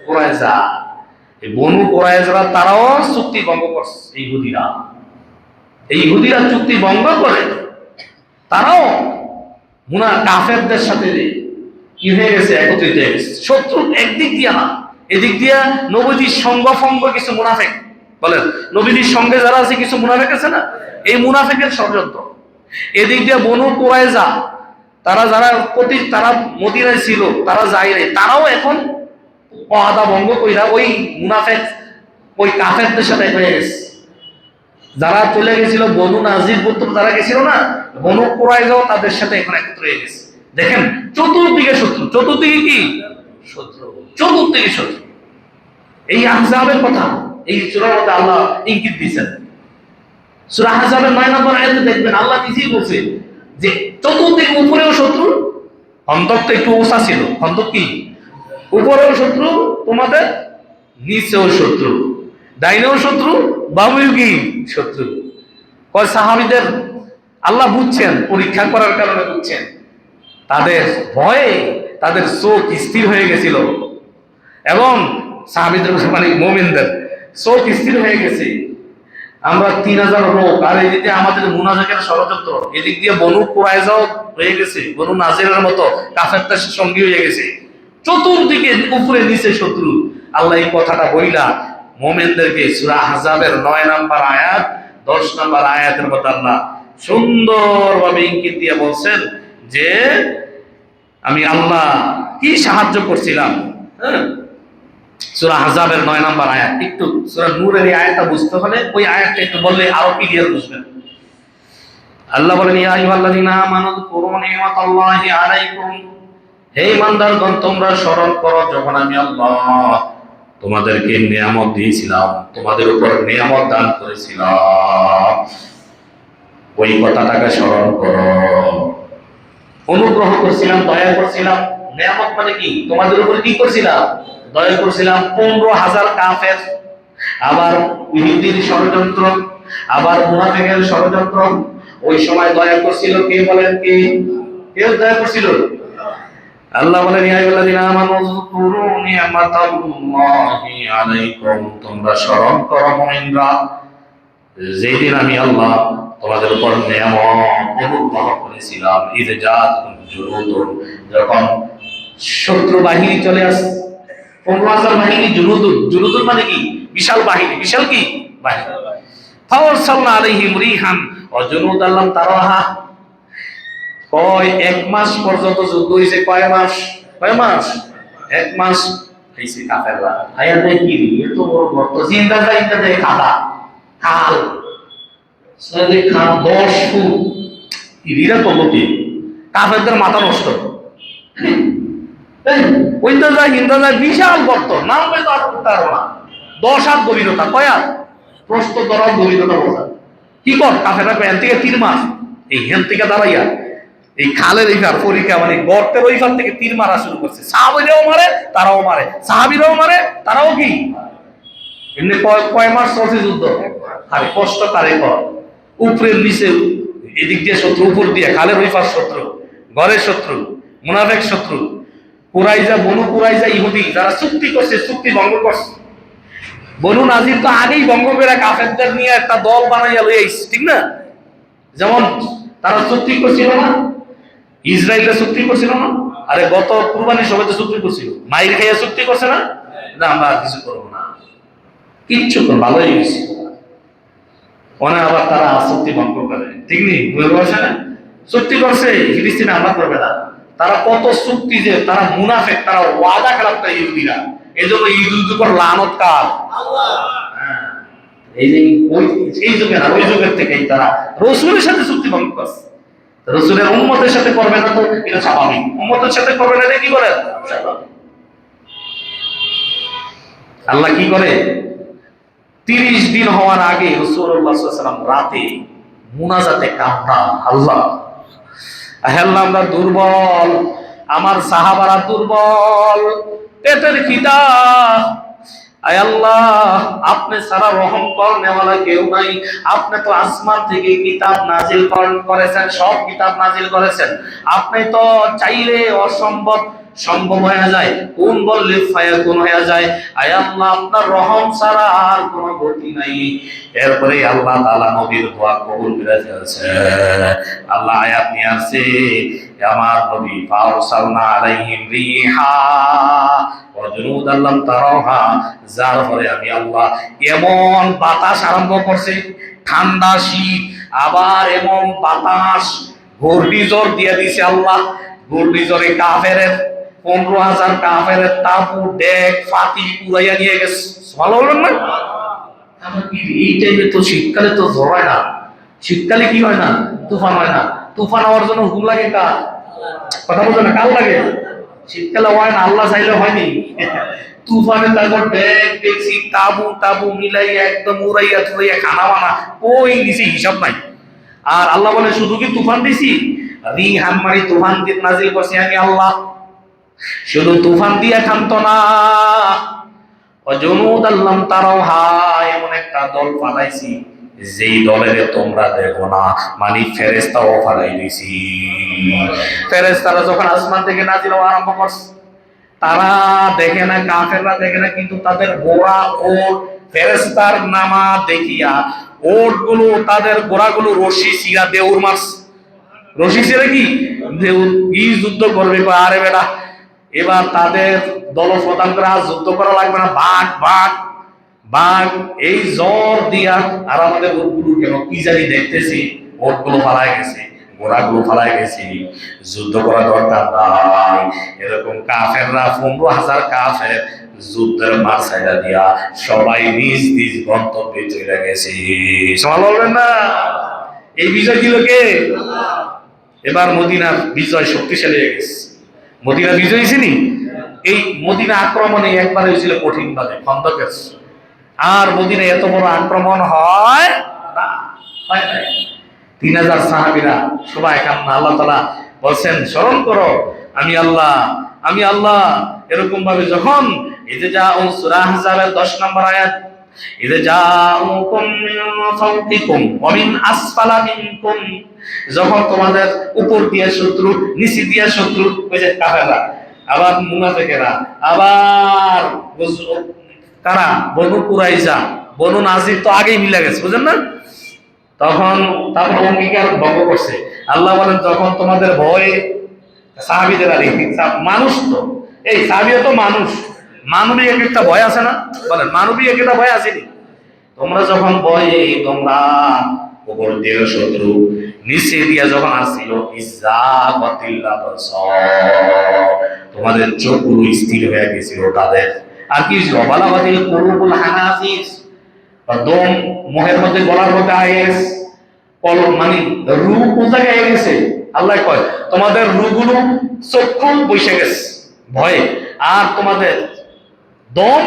কুরাইজা। এই বনু কুরাইজা তারাও চুক্তি ভঙ্গ করছে। এই ইহুদিরা চুক্তি ভঙ্গ করে তারাও কাফেরদের সাথে কি হয়ে গেছে, একত্রিত হয়ে গেছে। শত্রু একদিক দিয়া না, এদিক দিয়া নবীজির সঙ্গ কিছু মুনাফিক। বলেন নবীজির সঙ্গে যারা আছে কিছু মুনাফিক আছে না, এই মুনাফিকের ষড়যন্ত্র। এদিক দিয়ে বনু কুরাইজা তারা তারা মদিনায় ছিল, তারা যায় নাই, তারাও এখন ওয়াদা ভঙ্গ কইরা ওই মুনাফিক ওই কাফেরদের সাথে হয়ে গেছে। যারা চলে গেছিল বনু নাজির পুত্র যারা গেছিল না, বনু কুরাইজাও তাদের সাথে এখন একত্র হয়ে গেছে। দেখেন চতুর্দিকে শত্রু, চতুর্দিকে কি শত্রু, চতুর্দিকে শত্রু। এই আহজাবের কথা এই সূরার মধ্যে আল্লাহ ইঙ্গিত দিয়েছেন। সূরা আহজাবের 9 নম্বর আয়াতে দেখবেন আল্লাহ নিজেই বলছে যে চতুর্দিকে, উপরেও শত্রু। খন্দক তো একটু ওসা ছিল, খন্দক কি উপরেও শত্রু, তোমাদের নিচেও শত্রু, ডাইনেও শত্রু, বামেও কি শত্রু। কয় সাহাবীদের আল্লাহ বুঝছেন, পরীক্ষা করার কারণে বুঝছেন, তাদের ভয়ে তাদের চোখ স্থির হয়ে গেছিল, এবং সাহাবীদের মানে মুমিনদের চোখ স্থির হয়ে গেছে। আমরা 3000 লোক, আর এদিকে আমাদের মুনাফিকের ষড়যন্ত্র, এদিক দিয়ে বনু কুরাইজাও হয়ে গেছে, বনু নাজিরের মতো কাফেরদের সঙ্গী হয়ে গেছে, চতুর্দিকে উপরে নিচে শত্রু। আল্লাহ এই কথাটা বইলা মুমিনদেরকে সূরা আহজাবের 9 নম্বর আয়াত 10 নম্বর আয়াতের মধ্যে আল্লাহ সুন্দরভাবে ইঙ্গিত দিয়ে বলছেন যে আমি আল্লাহ কি সাহায্য করছিলাম। হ্যাঁ, সূরা আহজাবের 9 নম্বর আয়াত। একটু সূরা নূরের এই আয়াতটা বুঝতে হলে ওই আয়াতটা একটু বললে আরো ক্লিয়ার বুঝবেন। আল্লাহ বলেন ইয়া আইয়ুহাল্লাযীনা আমানু যকুরু নি'মাতাল্লাহি আলাইকুম, হে ঈমানদারগণ তোমরা স্মরণ করো যখন আমি আল্লাহ তোমাদেরকে নিয়ামত দিয়েছিলাম, তোমাদের উপর নিয়ামত দান করেছিলাম, ওই কথাটাকে স্মরণ করো। অনুগ্রহ করছিলাম, দয়া করছিলাম। নিয়ামত মানে কি? তোমাদের উপর কি করছিলাম? দয়া করছিলাম। 15,000 কাফের, আবার ইহুদির ষড়যন্ত্র, আবার মুনাফিকের ষড়যন্ত্র, ওই সময় দয়া করছিল কে বলেন? কে দয়া করছিল? আল্লাহ বলেন ইয়া আইয়ুহাল্লাযীনা আমানু যকুরু নি'মাতাল্লাহি আলাইকুম, তোমরা স্মরণ করো মুমিনরা যেদিন আমি আল্লাহ তোমাদের উপর নিয়ামত অনুগ্রহ করেছিলাম। ইয জাআতুম জুনুদুন, যখন শত্রু বাহিনী চলে আসে, 15,000 বাহিনী, জুনুদুন মানে কি? বিশাল বাহিনী, বিশাল কি বাহিনী। ফাওয়ারসালনা আলাইহিম রিহান ওয়া জুনুদান লাম তারাহা, কয় 1 মাস পর্যন্ত যুদ্ধ হইছে। কয় মাস? 1 মাস হইছে। কাফেররা আয়া দেয় কি এত বড় গর্ত, জিন্দা দেয় খাদা খাল, সাথে খাল 10 ফুট, ইরিরা করলো কি? কাফেরদের মাথা নষ্ট। ওইটা যায় হিন্দা যায় বিশাল গর্ত, নাম পেয়ে তো আর করতে পারবো না। 10 হাত গভীরতা। কয় হাত? প্রশ্ন ধরার গভীরতা বোঝা। কি কর কাফেররা এখান থেকে তীর মার, এই হেন থেকে দাঁড়াইয়া এই খালের এই পরীক্ষা মানে গর্তের ওই ফার থেকে তীর মারা শুরু করছে। সাহাবীরাও মারে, তারাও মারে, সাহাবীরাও মারে, তারাও কি এমনি কয় মাস চলছে যুদ্ধ। আরে কষ্ট কারে কর, উপরের নিচে, এদিক দিয়ে শত্রু, উপর দিয়ে খালের ওই পার শত্রু, ঘরের শত্রু, মুনাফিক শত্রু, কুরাইজা, বনু কুরাইজা ইহুদি যারা চুক্তি করছে, চুক্তি ভঙ্গ করছে। বনু নাজির তো আগেই ভঙ্গ করে কাফেরদের নিয়ে একটা দল বানাইয়া লই আইছে, ঠিক না? যেমন তারা চুক্তি করছিল না, ইসরায়েলরা চুক্তি করছিল না, আরে গত কুরবানির সময় তো চুক্তি করছিল, মাইর খাইয়া চুক্তি করছে না, আমরা আর কিছু করবো না, কিচ্ছু করবো, ভালোই হয়েছে। অনেক আবার তারা চুক্তি ভঙ্গ করে, ঠিক নেই? বুঝে না চুক্তি করছে ফিলিস্তিনে হামলা করবে না, তারা কত চুক্তি, যে তারা মুনাফিক, তারা ওয়াদা খেলাপ করে ইহুদিরা, এই জন্য ঈদ উপর লানত কাল। এই যে এই যুগে না, ওই যুগের থেকেই তারা রসুলের সাথে চুক্তি ভঙ্গ করছে। রসুলের উম্মতের সাথে করবে না তো এটা স্বাভাবিক, উম্মতের সাথে করবে না এটা কি করে স্বাভাবিক। আল্লাহ কি করে, 30 দিন হওয়ার আগে রাসূলুল্লাহ সাল্লাল্লাহু আলাইহি ওয়াসাল্লাম রাতে মুনাজাতে কাঁদা, আল্লাহ আল্লাহ আমরা দুর্বল, আমার সাহাবারা দুর্বল, পেটের খিদা, আয় আল্লাহ আপনি সারা রহম করনেওয়ালা কেউ নাই, আপনি তো আসমান থেকে কিতাব নাজিল করেছেন, সব কিতাব নাজিল করেছেন, আপনি তো চাইলে অসম্ভব সম্ভব হয়ে যায়, কোন বললে ফায়াকুন হয়ে যায়, আয় আল্লাহ আপনার রহম ছাড়া আর কোনো গতি নাই। এরপরে আল্লাহ তাআলা নবীর দোয়া কবুল করে ফেলেছে। আল্লাহ আয়াত নিয়ে আসে, আমার নবী ফারসালনা আলাইহিম রিহা ওয়া জুনুদান লাম তারাহা, যার পরে আমি আল্লাহ এমন বাতাস আরম্ভ করছে, ঠান্ডা শীত, আবার এমন বাতাস ঘূর্ণিঝড় দিয়ে দিছে আল্লাহ। ঘূর্ণিঝড়ে কাফেরের 15,000 কাফের তাবু ডেক ফাতি উড়াইয়া নিয়ে গেছে। ভালো বলেন না? এই টাইমে তো শীতকালে তো ঝড় হয় না, শীতকালে কি হয় না, তুফান হয় না। তুফান হওয়ার জন্য হুকুম লাগে কার? কথা বলছো না, কাল লাগে? শীতকালে হয় না, আল্লাহ চাইলে হয়নি। তুফানে তারপর ডেক ডেকছি তাবু তাবু মিলাইয়া একদম উড়াইয়া তুড়াইয়া খানা বানা, ওই নিচে হিসাব নাই। আর আল্লাহ বলে শুধু কি তুফান দিছি, রিহান মারি তুফান নাজিল করছি আমি আল্লাহ। শুধু তুফান দিয়ে থামতো না, জুনুদান লাম তারাহা, এমন একটা দল পাঠাইছি যেই দলের তোমরা দেখো না, মানে ফেরেশতাও পাঠাই দিয়েছি। ফেরেশতারা যখন আসমান থেকে নাজিল হওয়া আরম্ভ করছে, তারা দেখে না, কাফেররা দেখে না, কিন্তু তাদের ঘোড়া ওট ফেরেশতার নামা দেখিয়া ওটগুলো, তাদের ঘোড়াগুলো রশি ছিঁড়া দেউর মারছে। রশি ছিঁড়ে কি দেউর কি যুদ্ধ করবে? আরে বেটা, এবার তাদের দলপ্রধানরা যুদ্ধ করা লাগবে না, বাঘ বাঘ বাঘ, এই জ্বর দিয়া। আর আমাদের ওটগুলো কেন কি জানি দেখতেছি, ওটগুলো পালায় গেছে, ঘোড়াগুলো পালায় গেছে, যুদ্ধ করা দরকার নাই। এরকম কাফেররা 15,000 কাফের যুদ্ধের মার ছাইড়া দিয়া সবাই নিজ নিজ গন্তব্যে চলে গেছে। সমাল বলবেন না? এই বিজয় দিল কে? এবার মদিনার বিজয় শক্তিশালী হয়ে গেছে। মদিনা বিজয় হয়েছিনি, এই মদিনা আক্রমণে একবার হয়েছিল কঠিন ভাবে খন্দকের, আর মদিনা এত বড় আক্রমণ হয় না, 3,000 সাহাবীরা সবাই কান্না। আল্লাহ তাআলা বলছেন স্মরণ করো আমি আল্লাহ, আমি আল্লাহ। এরকম ভাবে যখন এই যে সূরা আহজাবের 10 নম্বর আয়াত, ইযা জাউকুম মিন ফাওকিকুম ওয়া মিন আসফালা মিনকুম, যখন তোমাদের উপর দিয়ে শত্রু, নিচে দিয়ে শত্রু, ওই যে কাফেররা, আবার মুনাফিকেরা, আবার কারা, বনু কুরাইজা, বনু নাজির তো আগেই মিলে গেছে, বুঝেন না? তখন তারপর অঙ্গীকার ভঙ্গ করছে। আল্লাহ বলেন যখন তোমাদের ভয়ে সাহাবীদের, আর মানুষ তো, এই সাহাবীরা তো মানুষ, মানবিক একটা ভয় আছে না? বলেন মানবিক একটা ভয় আসেনি? তোমরা যখন ভয়ে, তোমরা উপর দিয়ে শত্রু, নিচে দিয়ে যখন আসছিল, তোমাদের চোখগুলো স্থির হয়ে গেছিল তাদের। আর কি ছিল? বালাবাতিল কুলুবুল হানাফিস, দম মুখের মধ্যে, গলার মধ্যে আইস, কলম মানে রু কোন জায়গায় গেছে? আল্লাহ কয় তোমাদের রুগুলো চক্ষু বসে গেছে ভয়ে, আর তোমাদের দম,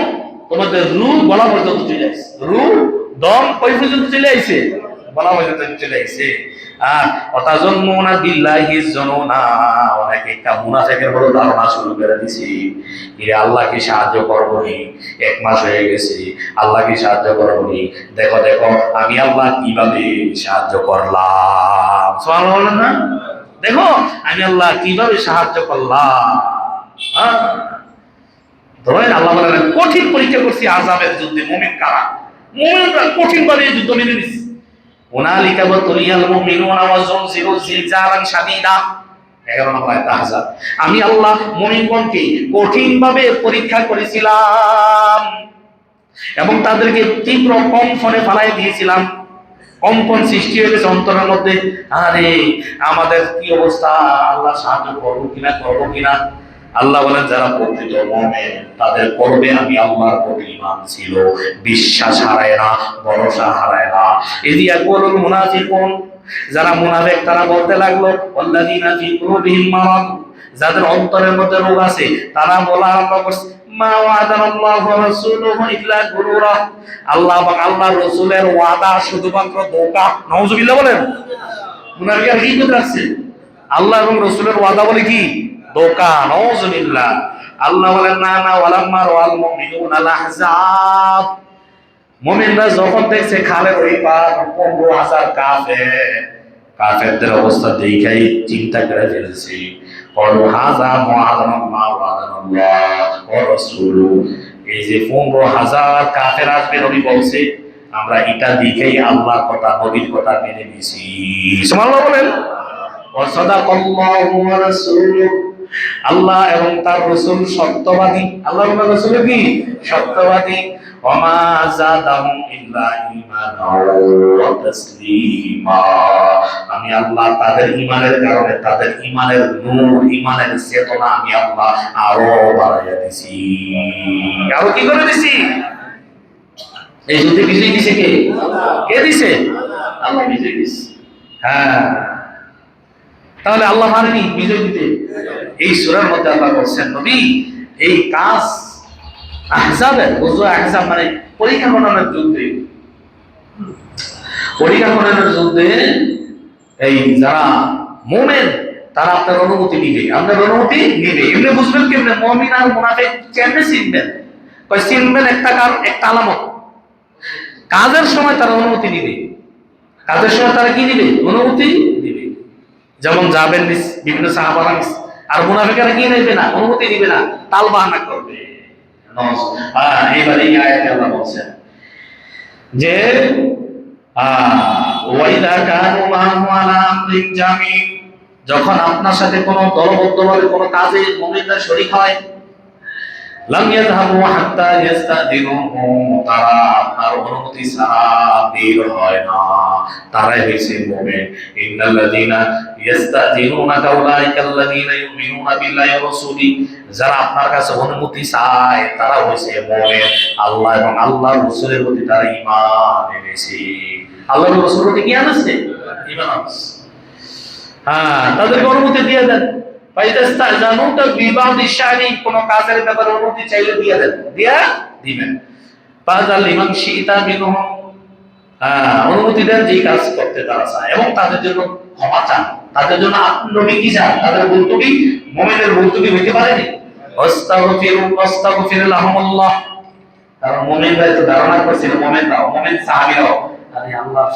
তোমাদের রু গলা পর্যন্ত চলে যাচ্ছে, রু দম ওই পর্যন্ত চলে আইছে, বলা পর্যন্ত চলে আইছে। আর ওয়াতাযান্নুনা বিল্লাহি যুনুনা, অনেকে মুনাফিকের বড় ধারণা শুরু করে দিছি, এরে আল্লাহকে সাহায্য করবো নি, 1 মাস হয়ে গেছে, আল্লাহকে সাহায্য করবো নি, দেখো দেখো আমি আল্লাহ কিভাবে সাহায্য করলাম। সুবহানাল্লাহ বলেন না? দেখো আমি আল্লাহ কিভাবে সাহায্য করলাম। ধরেন আল্লাহ বলেন কঠিন পরীক্ষা করছি আযাবের যুদ্ধে। মুমিন কারা? মুমিনরা কঠিন ভাবে যুদ্ধ মেনে নিছে। হুনালিকা বাতুলিয়াল মুমিনুনা ওয়া যুলজিলু জিলজালান শাদীদা, 11 নম্বর আয়াত আহজাব। আমি আল্লাহ মুমিনগণকে কঠিন ভাবে পরীক্ষা করেছিলাম এবং তাদেরকে তীব্র কম্পনে ফেলাই দিয়েছিলাম। কম্পন সৃষ্টি হয়ে গেছে অন্তরের মধ্যে, আরে আমাদের কি অবস্থা, আল্লাহ সাহায্য করবো কিনা। আল্লাহ বলেন যারা প্রকৃত মুমিন তাদের করবে আমি আল্লাহর প্রতি ঈমান ছিল, বিশ্বাস হারায় না, ভরসা হারায় না। ইযি ইয়াকুলুল মুনাফিকুন, যারা মুনাফিক তারা বলতে লাগলো, ওয়াল্লাযীনা ফী কুলুবিহিম মারাদ, যাদের অন্তরের মধ্যে রোগ আছে তারা বলা আরম্ভ করছে, মা ওয়াদানাল্লাহু ওয়া রাসূলুহু ইল্লা গুরুরা, আল্লাহ এবং আল্লাহর রাসূলের ওয়াদা শুধুমাত্র ধোঁকা। নাউযুবিল্লাহ বলেন। মুনাফিকরা কি করে রাখছে? আল্লাহ এবং রাসূলের ওয়াদা বলে কি? ধোঁকা। নাউযুবিল্লাহ। আল্লাহ বলেন না না, ওয়ালাম্মা রাআল মুমিনুনা আল আহজাব, মুমিনরা যখন দেখছে খালের ওই পার 15,000 কাফেরদের অবস্থা দেখাই চিন্তা করে ফেলেছে, ক্বালু হাযা মা ওয়া'দানাল্লাহ ওয়া রাসূলুহু, এই যে 15,000 কাফের আসবে নবী বলছে, আমরা এটা দেখেই আল্লাহর কথা নবীর কথা মেনে নিয়েছি। সুবহানাল্লাহ বলেন। ওয়া সাদাকাল্লাহু ওয়া রাসূলুহু, আল্লাহ এবং তার রাসূল সত্যবাদী। আল্লাহ এবং রাসূল কি? সত্যবাদী। ওয়া মা যাদাহুম ইল্লা ঈমানা ওয়া তাসলিমা, আমি আল্লাহ তাদের ঈমানের কারণে তাদের ঈমানের নূর, ঈমানের চেতনা আমি আল্লাহ আরো বাড়াইয়া দিছি। আরো কি করে দিছি? এই যুদ্ধে বিজয় দিছে কে? কে দিছে? আল্লাহ বিজয় দিছে। হ্যাঁ, তাহলে আল্লাহ পারেনি বিজয় দিতে? এই সূরার মধ্যে আল্লাহ বলছেন নবী এই কাজ আহজাবের, গজওয়া আহজাব মানে পরীক্ষা করানোর যুদ্ধে, এই যারা মুমিন তারা আপনার অনুমতি নিবে, এমনি বুঝবেন কেমনে মুমিন আর মুনাফিক কেমনে চিনবেন? কই চিনবেন একটা আলামত, কাজের সময় তারা অনুমতি নিবে। কাজের সময় তারা কি নিবে? অনুমতি দিবে। যেমন যাবেন বিভিন্ন সাহাবারা, আর মুনাফিকরা কি নেবে না? অনুমতি দিবে না, তাল বাহানা করবে। এইবার এই আয়াতে আল্লাহ বলছেন যে ওয়াইদা কানু মা'হু আলা আমরিন জামিন, যখন আপনার সাথে কোনো দলবদ্ধভাবে কোনো কাজে মুমিনরা শরীক হয়, লাম ইয়াযহাবু হাত্তা ইস্তাদিনুহু, তারা আপনার অনুমতি ছাড়া বের হয় না, তারাই হইছে মুমিন। ইন্নাল্লাযীনা ইস্তাদিনুনাকা উলাইকাল্লাযীনা ইউমিনুনা বিল্লাহি ওয়া রাসূলি, যারা আপনার কাছে অনুমতি চায় তারা হইছে মুমিন, আল্লাহ এবং আল্লাহর রাসূলের প্রতি তারা ঈমান এনেছে। আল্লাহর রাসূলের প্রতি কি আনছে? ঈমান আনছে। হ্যাঁ, তাদেরকে অনুমতি দিয়ে দেন। ফাইদাস্তাজানুকা বিবাদি শানি, কোন কাজের ব্যাপারে অনুমতি চাইলে দিয়ে দেন, দিবেন। ফাযাল লিমান শিতা মিনহুম, অনুমতি দেন যে কাজ করতে তারা চায়, এবং তাদের জন্য ক্ষমা চান। তাদের জন্য আপনি নবী কি চান? তাদের বলতুবি মুমিনের বলতুবি হইতে পারেনি। ওয়াস্তাগফির লাহুমুল্লাহ, কারণ মুমিনরা তো ধারণা করছিল মুমিন সাহাবীরাও আরে আল্লাহ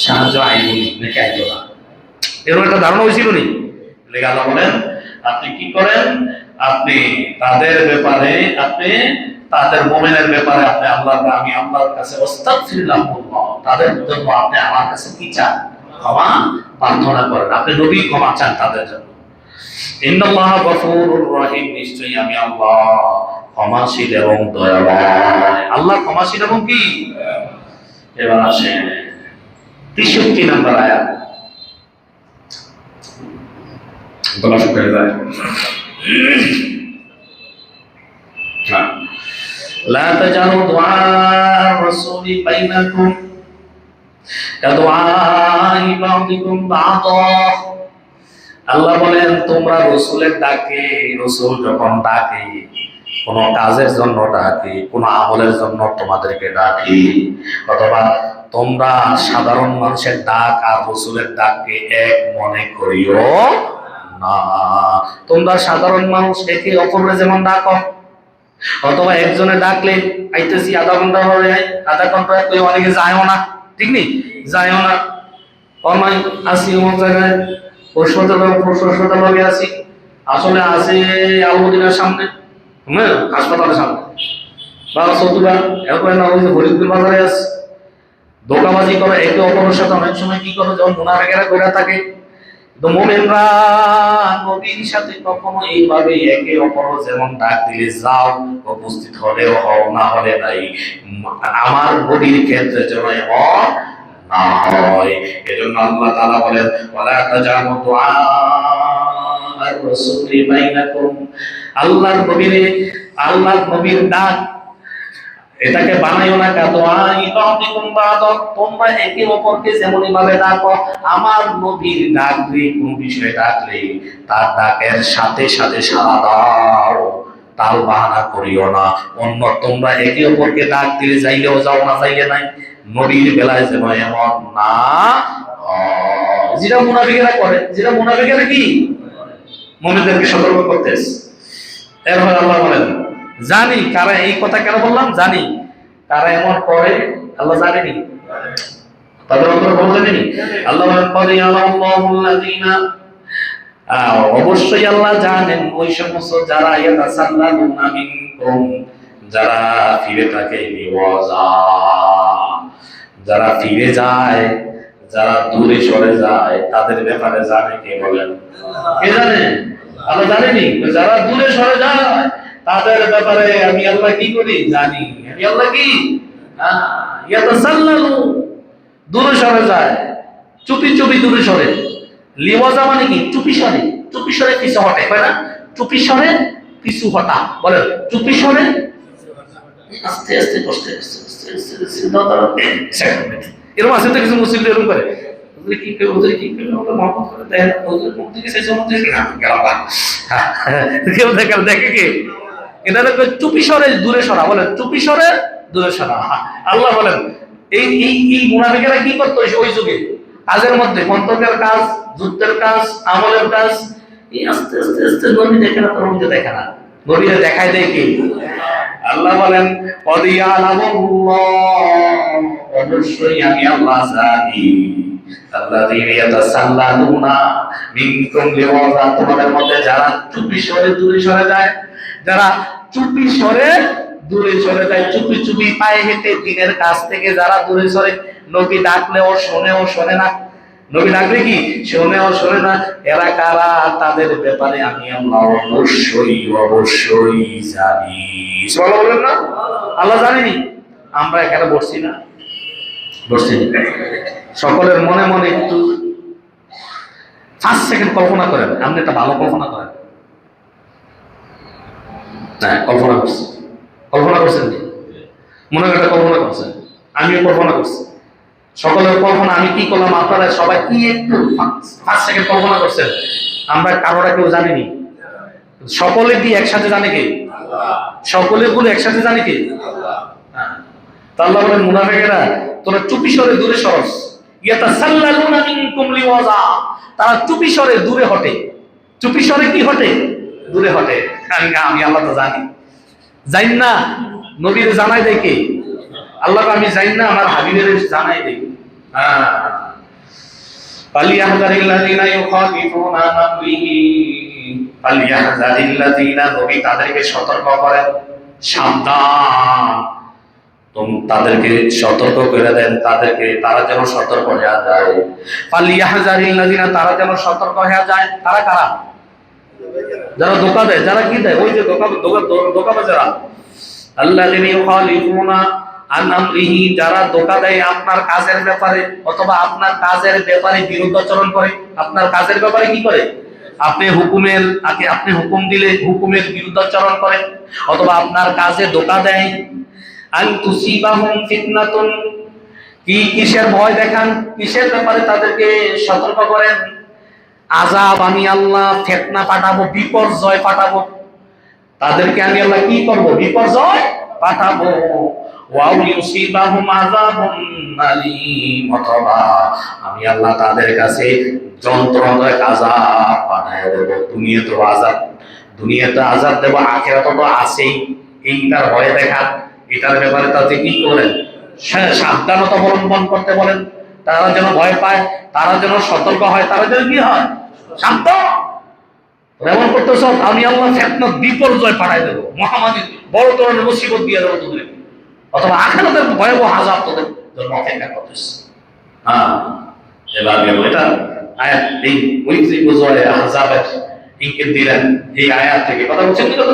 সাহায্য আইবো নাকি আইতো না, এরকম একটা ধারণা হয়েছিল নি। আল্লাহ বলেন আপনি কি করেন, আপনি তাদের ব্যাপারে, আপনি তাদের মুমিনের ব্যাপারে আপনি আমি আল্লাহর কাছে আস্তাগফির লাহুমুল্লাহ, তাদের জন্য আপনি আমার কাছে কি চান? ক্ষমা প্রার্থনা করেন। আপনি নবী ক্ষমা চান তাদের জন্য। ইন্নাল্লাহা গফুরুর রহিম, নিশ্চয়ই আমি আল্লাহ ক্ষমাশীল এবং দয়াময়। আল্লাহ ক্ষমাশীল এবং কি? এবার আসেন 63 নম্বর আয়াত। গলা শুকিয়ে যায়। লা তাজালু দুআ রাসূলি বাইনাকুম কাদুআই বা'দিকুম বা'দা, আল্লাহ বলেন তোমরা রাসূলের ডাকে, রাসূল যখন ডাকে, কোন কাজের জন্য ডাকে, কোন আমলের জন্য তোমাদেরকে ডাকে, অথবা তোমরা সাধারণ মানুষের ডাক আর রাসূলের ডাককে এক মনে করিও না। তোমরা সাধারণ মানুষ একে অপরের যেমন ডাকো, অথবা একজনে ডাকলে আইতেছি আধা ঘন্টা হবে, আধা ঘন্টা কেউ অনেকে যায়ও না, ঠিক নেই, যায়ও না। অনলাইন আসি অমুক জায়গায় হাসপাতালে আসি, আসলে আছে আলমদিনার সামনে, হ্যাঁ হাসপাতালের সামনে বা চতুরা এরপরে না ওই যে হরিপুর বাজারে আছে, ধোকাবাজি করে একে অপরের সাথে অনেক সময় কি করে যখন মুনাফিকেরা করে থাকে। তো মুমিনরা নবীর সাথে কখনো এইভাবে একে অপরের যেমন ডাক দিলে যাও, উপস্থিত হলেও হও, না হলে নাই, আমার নবীর ক্ষেত্রে যেন এমন না হয়। এজন্য আল্লাহ তাআলা বলেন ওয়ালা তাজামু দুআ আর-রাসূলি বাইনাকুম, আল্লাহর নবীর ডাক এটাকে বানাইও না কা দোয়াই বাদিকুম বাদ, তোমরা একে অপরকে যেমন ভাবে ডাকো, আমার নবীর ডাক দিয়ে কোন বিষয়ে ডাকলে তার ডাকের সাথে সাথে সাড়া দাও, তাল বাহানা করিও না। অন্য তোমরা একে অপরকে ডাক দিলে যাইলেও যাও, না যাইলে নাই। নবীর বেলায় যেন এমন না যেটা মুনাফিকেরা করে, যেটা মুনাফিকেরা কি মুমিনদেরকে সতর্ক করতেছে। এরপর আল্লাহ বলেন জানি কারা এই কথা কেন বললাম, জানি কারা এমন করে আল্লাহ জানেনি, তাদের অন্তর বলেনি। আল্লাহ বলেন কদ ইয়ালাল্লাহুল্লাযিনা, অবশ্যই আল্লাহ জানেন ওই সমস্ত যারা ইয়াতাসাল্লালুনা মিনকুম, যারা ফিরে থাকে, লিওয়াজা, যারা ফিরে যায়, যারা দূরে সরে যায়, তাদের ব্যাপারে জানে কে বলেন? কে জানে? আল্লাহ জানেনি? যারা দূরে সরে যায় তাদের ব্যাপারে আমি আল্লাহ কি করি? জানি। আমি আল্লাহ কি ইয়াতাসাল্লালু, দূরে সরে যায়, চুপি চুপি দূরে সরে। লিওয়াজা মানে কি? চুপি সরে, চুপি সরে পিছু হটে, হয় না? চুপি সরে পিছু হটা, বলেন চুপি সরে আস্তে আস্তে কষ্টে এরকম আছে তো কিছু মুসলিম এরকম করে, কি করে ওদের কি করে ওদের মহব্বত করে দেন, ওদের মুখ দিকে সেই সময় দিকে না গেলাম কেউ দেখে কে এটা চুপি সরে দূরে সরা, বলেন চুপি সরে দূরে সরা। আল্লাহ বলেন এই এই এই মুনাফিকেরা কি করতো ওই যুগে? কাজের মধ্যে মন্তব্যের কাজ, যুদ্ধের কাজ, আমলের কাজ, এই আস্তে আস্তে আস্তে নবী দেখে না, নবীতে দেখে না, নবীরা দেখায় দেয় কি? আল্লাহ বলেন অবশ্যই আমি আল্লাহ জানি আল্লাযীনা ইয়াতাসাল্লালুনা মিনকুম লিওয়াজা, তোমাদের মধ্যে যারা চুপি সরে দূরে সরে যায়, যারা চুপি সরে দূরে সরে যায়, চুপি চুপি পায়ে হেঁটে দিনের কাছ থেকে যারা দূরে সরে, নবী ডাকলেও শোনেও শোনে না, নবী ডাকলে কি শোনেও শোনে না, এরা কারা? তাদের ব্যাপারে আমি আল্লাহ অবশ্যই অবশ্যই জানি। সুবহানাল্লাহ বলেন না? আল্লাহ জানেনি? আমরা এখানে বসছি না, বসছি সকলের মনে মনে একটু 5 সেকেন্ড কল্পনা করেন, আপনি একটা ভালো কল্পনা করেন। হ্যাঁ কল্পনা করছি, কল্পনা করছেন কি? মনে করে কল্পনা করছেন, আমিও কল্পনা করছি। সকলের কল্পনা আমি কি করলাম, আপনারা সবাই কি একটু 5 সেকেন্ড কল্পনা করছেন। আমরা কারোটা কেউ জানিনি, সকলে কি একসাথে জানে কে? সকলে গুলো একসাথে জানে কে? আল্লাহ বলেন মুনাফিকেরা তোরা চুপি সরে দূরে সরস, ইয়াতাসাল্লালুনা মিনকুম লিওয়াজা, তারা চুপি সরে দূরে হটে। চুপি সরে কি হটে? দূরে হটে। আমি আল্লাহ তো জানি, জানি না নবীর জানাই দেয় কে? আল্লাহ আমি জানি না, আমার হাবিবের জানাই দেয়। ফালিয়াহযারিল্লাযীনা ইউখালিফুনা আন আমরিহি, ফালিয়াহযারিল্লাযীনা, নবী তাদেরকে সতর্ক করেন, সাবধান, তাদেরকে সতর্ক করে দেন, তাদেরকে তারা যেন সতর্ক হয়ে যায়। ফালিয়াহযারিল্লাযীনা, তারা যেন সতর্ক হয়ে যায়। তারা কারা? যারা ধোঁকা দেয়, যারা কি দেয়, ওই যে ধোঁকাবাজেরা। আল্লাযীনা ইউখালিফুনা আন আমরিহি, যারা ধোঁকা দেয় আপনার কাজের ব্যাপারে, অথবা আপনার কাজের ব্যাপারে বিরুদ্ধাচরণ করে। আপনার কাজের ব্যাপারে কি করে? আপনি হুকুম দিলে হুকুমের বিরুদ্ধাচরণ করে, অথবা আপনার কাজে ধোঁকা দেয়। আন তুসিবাহুম ফিতনাতুন, কিসের ভয় দেখান, কিসের ব্যাপারে তাদেরকে সতর্ক করেন? আযাব, আমি আল্লাহ ফিতনা পাঠাবো, বিপর্যয় পাঠাবো। তাদেরকে আমি আল্লাহ কি করব? বিপর্যয় পাঠাবো, ওয়াও ইউসিবাহুম আযাবুন আলীম, অথবা আমি আল্লাহ তাদের কাছে যন্ত্রণাদায়ক আযাব পাঠায় দেব। দুনিয়াতে আযাব দেব, আখিরাতে তো আছেই। এইটার ভয় দেখা, এটার ব্যাপারে তাতে কি করেন, সাবধানতা অবলম্বন করতে বলেন। তারা যেন ভয় পায়, তারা যেন সতর্ক হয়, তারা যেন কি হয়, শান্ত। এমন করতেছ, আমি আল্লাহ ফিতনা বিপর্যয় পাঠাই দেবো, মহামারী বড় ধরনের মুসিবত দিয়ে দেবো তোদের, অথবা আখিরাতের ভয়াবহ আযাব তোদের জন্য অপেক্ষা করতেছে। হ্যাঁ, এবার গেল এটা আয়াত, এই ঐতিহ্য বিজয় আযাবের ইঙ্গিত দিলেন এই আয়াত থেকে। কথা বলছেন কি কথা?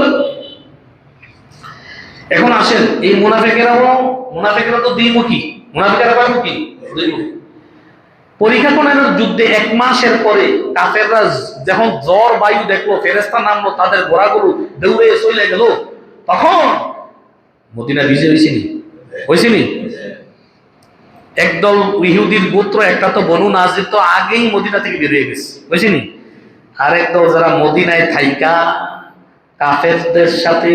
এখন আসেন, এই মুনাফিকেরা তো দ্বিমুখী, মুনাফিকেরা কয়মুখী? দুইমুখী। পরীক্ষা কোনের যুদ্ধে 1 মাসের পরে কাফেররা যখন জ্বর বায়ু দেখলো, ফেরেশতা নামলো, তাদের ঘোড়াগুলো দৌড়ে চলে গেল, তখন মদিনা ভিজে হয়েছিনি। একদল ইহুদির গোত্র, একটা তো বনু নাজির, তো আগেই মদিনা থেকে বেরিয়ে গেছে, হয়েছিনি। আর একদল যারা মদিনায় থাইকা কাফেরদের সাথে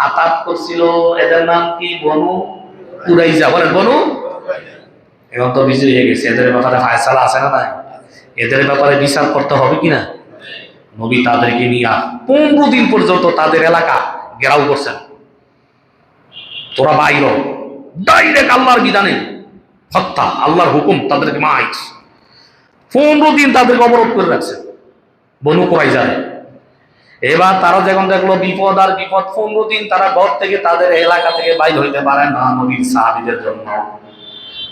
আতাত করছিল, এদের নাম কি? বনু কুরাইজা। বলেন বনু। এখন তো বিজয় হয়ে গেছে, এদের ব্যাপারে ফায়সালা আছে না নাই? এদের ব্যাপারে বিচার করতে হবে কিনা? নবী তাদেরকে নিয়ে 15 দিন পর্যন্ত তাদের এলাকা ঘেরাও করছেন। তোরা বাইর, ডাইরেক্ট আল্লাহর বিধানে হত্যা, আল্লাহর হুকুম তাদেরকে মাইস। 15 দিন তাদেরকে অবরোধ করে রাখছে বনু কুরাইজা। এবার তারা যখন দেখলো বিপদ আর বিপদ, 15 দিন তারা ঘর থেকে, তাদের এলাকা থেকে বাইর হইতে পারে না নবীর সাহাবীদের জন্য।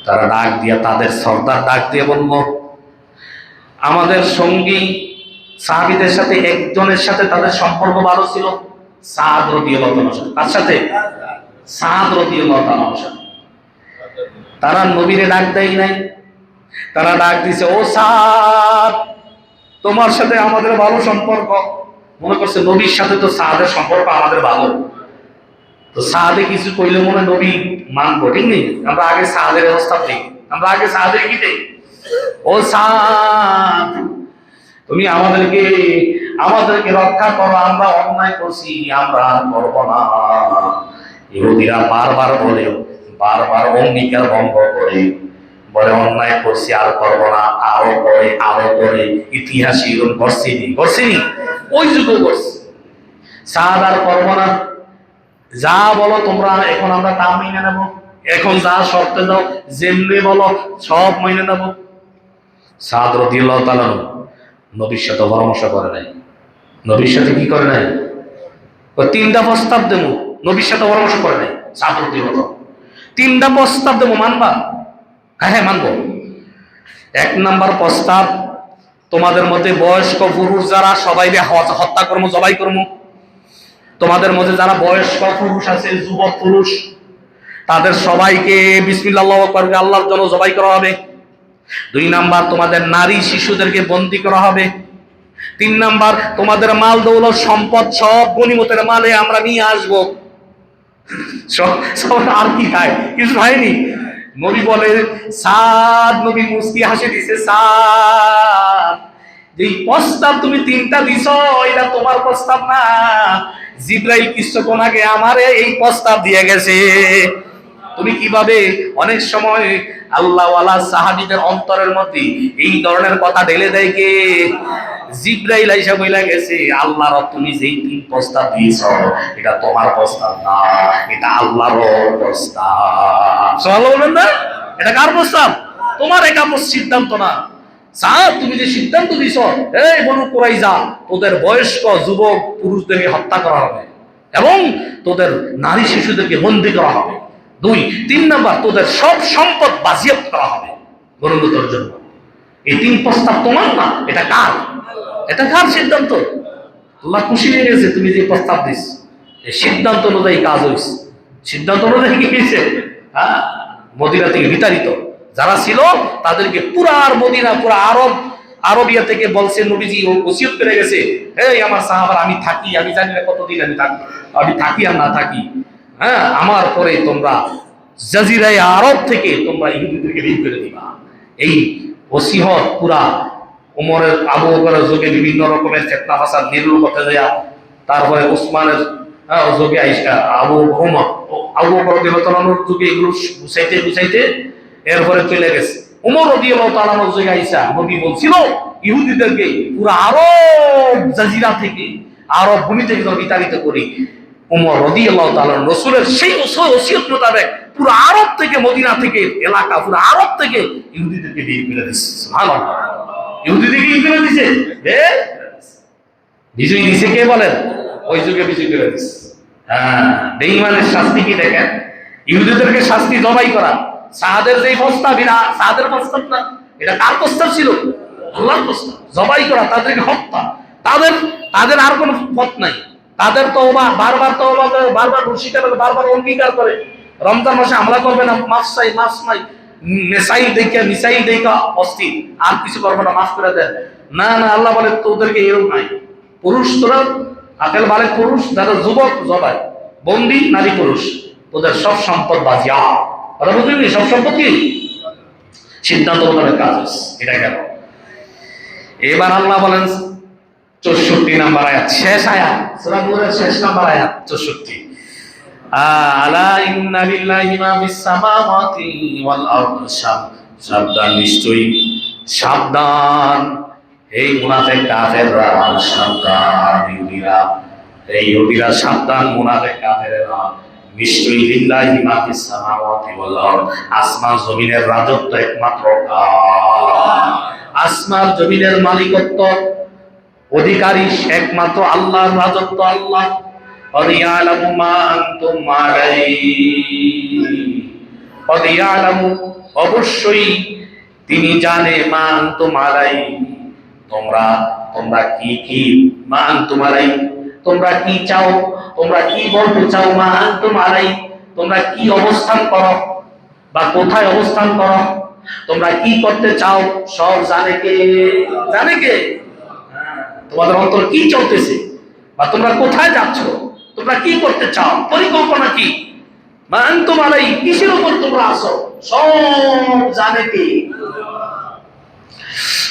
তারা ডাক দিয়া, তাদের সর্দার ডাক দিয়ে বলল, আমাদের সঙ্গী সাহাবীদের সাথে একজনের সাথে তাদের সম্পর্ক ভালো ছিল, সাদ রাদিয়াল্লাহু তাআলার সাথে। কার সাথে? সাদ রাদিয়াল্লাহু তাআলার সাথে। তারা নবীরে ডাক দেয় নাই, তারা ডাক দিছে, ও সাদ, তোমার সাথে আমাদের ভালো সম্পর্ক। মনে করছে নবীর সাথে তো সাদের সম্পর্ক আমাদের ভালো, তো সাদে কিছু কইলে মনে নবী মানবো, ঠিক নেই? আমরা আগে সাদের অবস্থা দিই, আমরা আগে সাদের কি দেই, ও সাদ, তুমি আমাদেরকে রক্ষা করো, আমরা অন্যায় করছি, আমরা আর করবো না। ইহুদিরা বারবার বলে, বারবার অঙ্গীকার ভঙ্গ করে বলে, অন্যায় করছি আর করবো না, আরো করে ইতিহাস এরকম করছিনি, ওই যুগে করছি, সাদ আর করবো না, যা বলো তোমরা, এখন আমরা তা মেনে নেব, এখন যা শর্তে দাও, যেমনি বলো সব মেনে নেব। সাদ রাদিয়াল্লাহু তাআলা নবীর সাথে পরামর্শ করে নাই। নবীর সাথে কি করে নাই? 3টা প্রস্তাব দেবো, নবীর সাথে পরামর্শ করে নাই। সাদ রাদিয়াল্লাহু তাআলা 3টা প্রস্তাব দেবো, মানবা? হ্যাঁ মানবো। 1 নাম্বার প্রস্তাব, তোমাদের মধ্যে বয়স্ক পুরুষ যারা, সবাই হত্যা কর্ম, জবাই কর্ম। তোমাদের মধ্যে যারা বয়স্ক পুরুষ আছে, যুবক পুরুষ, তাদের সবাইকে বিসমিল্লাহ আল্লাহু আকবার আল্লাহর জন্য জবাই করা হবে। 2 নাম্বার, তোমাদের নারী শিশুদেরকে বন্দী করা হবে। 3 নাম্বার, তোমাদের মাল দৌলত সম্পদ সব গনিমতের মালে আমরা নিয়ে আসবো। সব আর কি খায়? কিছু হয়নি। নবী বলে, সাদ, নবী মুস্কি হাসি দিছে, সাদ, যে প্রস্তাব তুমি 3টা দিছ, এটা তোমার প্রস্তাব না, জিবরাইল কিছুক্ষণ আগে আমারে এই প্রস্তাব দিয়ে গেছে। তুমি কিভাবে অনেক সময় আল্লাহওয়ালা সাহাবীদের অন্তরের মধ্যে এই ধরনের কথা ঢেলে দেয় কে? জিবরাইল আইসা বইলা গেছে, আল্লাহর তুমি যেই 3 প্রস্তাব দিয়েছো, এটা তোমার প্রস্তাব না, এটা আল্লাহর প্রস্তাব। সুবহানাল্লাহ বলেন না? এটা কার প্রস্তাব? তোমার একা সিদ্ধান্ত না। সাদ, তুমি যে সিদ্ধান্ত দিছো, এই বনু কুরাইজা, তোদের বয়স্ক যুবক পুরুষদেরকে হত্যা করা হবে এবং তোদের নারী শিশুদেরকে বন্দী করা হবে। 3 নাম্বার, তোদের সব সম্পদ বাজেয়াপ্ত করা হবে গণতন্ত্রের জন্য। এই 3 প্রস্তাব তোমার না, এটা কার? এটা কার সিদ্ধান্ত? আল্লাহ খুশি হয়ে গেছে তুমি যে প্রস্তাব দিস, এই সিদ্ধান্ত অনুযায়ী কাজ হয়েছে। সিদ্ধান্ত অনুযায়ী কি হয়েছে? হ্যাঁ, মদিনা থেকে বিতাড়িত যারা ছিল তাদেরকে পুরা মদিনা, পুরা আরবিয়া থেকে বলছে, নবীজি ওসিয়ত করে গেছে, এই আমার সাহাবারা, আমি থাকি, আমি জানি না কতদিন আমি থাকি আর না থাকি, হ্যাঁ, আমার পরে তোমরা জাজিরায়ে আরব থেকে তোমরা ইহুদিদেরকে বের করে দিবা। এই ওসিয়ত পুরা আবু বকরের যুগে বিভিন্ন রকমের ফিতনা ফাসাদ নির্মূল করতে দেয়া, তারপরে উসমানের যোগে আইসা আবু ওমর আবু বকর রাদিয়াল্লাহু তাআলার যুগে এগুলো গুছাইতে গুছাইতে এরপরে চলে গেছে। ওমর রাদিয়াল্লাহু তাআলার যুগে আইসা নবী বলছিল ইহুদিদেরকে পুরো আরব জাজিরা থেকে আরব ভূমি থেকে বিতাড়িত করি। ওমর রাদিয়াল্লাহু তাআলা রাসূলের সেই ওসিয়ত মোতাবেক পুরো আরব থেকে, মদিনা থেকে এলাকা পুরো আরব থেকে ইহুদিদেরকে বের করে দিয়েছে। সুবহানাল্লাহ, ইহুদিদেরকে কি করে দিয়েছে? বিজয় দিয়েছে কে বলেন? ওই যুগে বিজয় করে দিয়েছে। হ্যাঁ, বেঈমানের শাস্তি কি দেখেন? ইহুদিদেরকে শাস্তি জবাই করা। সাহাদের যে প্রস্তাব, এটা সাহাদের প্রস্তাব না, এটা কার প্রস্তাব ছিল? আল্লাহর প্রস্তাব। জবাই করা, তাদেরকে হত্যা। তাদের আর কোনো পথ নাই। তাদের তওবা, বারবার তওবা করে, বারবার রশিদ করে, বারবার অঙ্গীকার করে রমজান মাসে হামলা করবে না, মাছ চাই, মাছ নাই, মিসাইল দেখা অস্থির, আর কিছু করবে না, মাফ করে দেন। না না, আল্লাহ বলে তোদেরকে এরকম নাই। পুরুষ তোরা আকেল বালে পুরুষ, যারা যুবক জবাই, বন্দী নারী পুরুষ, তোদের সব সম্পদ বাজিয়া। কথা বুঝলি? সব সম্পদ কি সিদ্ধান্ত মোতাবেক কাজ হচ্ছে। এটা গেল। এবার আল্লাহ বলেন 64 নাম্বার আয়াত, শেষ আয়াত, সূরা নূরের শেষ নাম্বার আয়াত 64। আলা ইন্না লিল্লাহি মা ফিস সামাওয়াতি ওয়াল আরদি। সাবধান, নিশ্চয়ই সাবধান, এই মুনাফিক কাফেররা সাবধান, ইহুদিরা সাবধান, মুনাফিক কাফেররা নিশ্চয়ই লিল্লাহি মা ফিস সামাওয়াতি ওয়াল আরদ, আসমান জমিনের রাজত্ব একমাত্র কার। আসমান জমিনের মালিকত্ব অধিকারী একমাত্র আল্লাহর রাজত্ব আল্লাহ। قد يعلم ما أنتم عليه, قد يعلم অবশ্যই তিনি জানে, মা আনতুম আলাই, তোমরা কি মা আনতুম আলাই, তোমরা কি চাও, তোমরা কি বলতে চাও, মা আনতুম আলাই, তোমরা কি অবস্থান করো বা কোথায় অবস্থান করো, তোমরা কি করতে চাও, সব জানে কে? জানে কে? তোমাদের অন্তর কি চলতেছে, বা তোমরা কোথায় যাচ্ছ, তোমরা কি করতে চাও, পরিকল্পনা কি, মা আনতুম আলাই, কিসের উপর তোমরা আছো, সব জানে কে?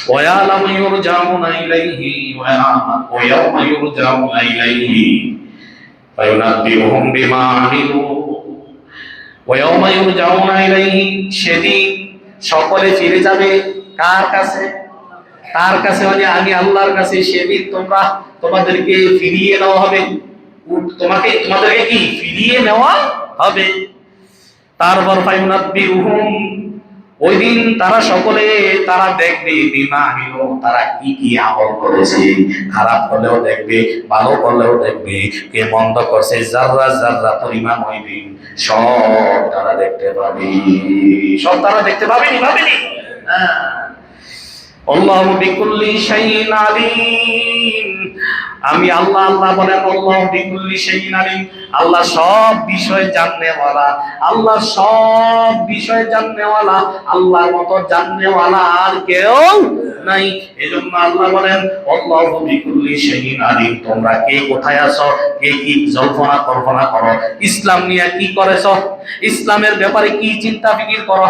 ওয়ায়ালামু ইউরজাউনা ইলাইহি ওয়া ইয়াউমা ইউরজাউনা ইলাইহি ফায়ুনাব্বিউহুম বিমা আমিলু ওয়া ইয়াউমা ইউরজাউনা ইলাইহি, সেদিন সকলে ফিরে যাবে কার কাছে? তার কাছে, মানে আমি আল্লাহর কাছে। সেদিন তোমাদেরকে ফিরিয়ে নেওয়া হবে, তোমাদেরকে কি ফিরিয়ে নেওয়া হবে। তারপর ফায়ুনাব্বিউহুম, ওই দিন তারা সকলে তারা দেখবে, বিমা আমিলু, তারা কি কি আমল করেছে, খারাপ করলেও দেখবে, ভালো করলেও দেখবে, কে মন্দ করছে, যাররা যাররা পরিমাণ ওই দিন সব তারা দেখতে পাবে। সব তারা দেখতে পাবেনি? ভাবেনি? আল্লাহু বিকুল্লি শাইইন আলিম। আমি আল্লাহ, আল্লাহ বলেন আল্লাহু বিকুল্লি শাইইন আলিম, আল্লাহ সব বিষয় জাননেওয়ালা, আল্লাহ সব বিষয় জাননেওয়ালা, আল্লাহর মতো জাননেওয়ালা আর কেউ নাই। এজন্য আল্লাহ বলেন আল্লাহু বিকুল্লি শাইইন আলিম। তোমরা কে কোথায় আছো, কে কি জল্পনা কল্পনা করো, ইসলাম নিয়ে কি করেছো, ইসলামের ব্যাপারে কি চিন্তা ফিকির করো,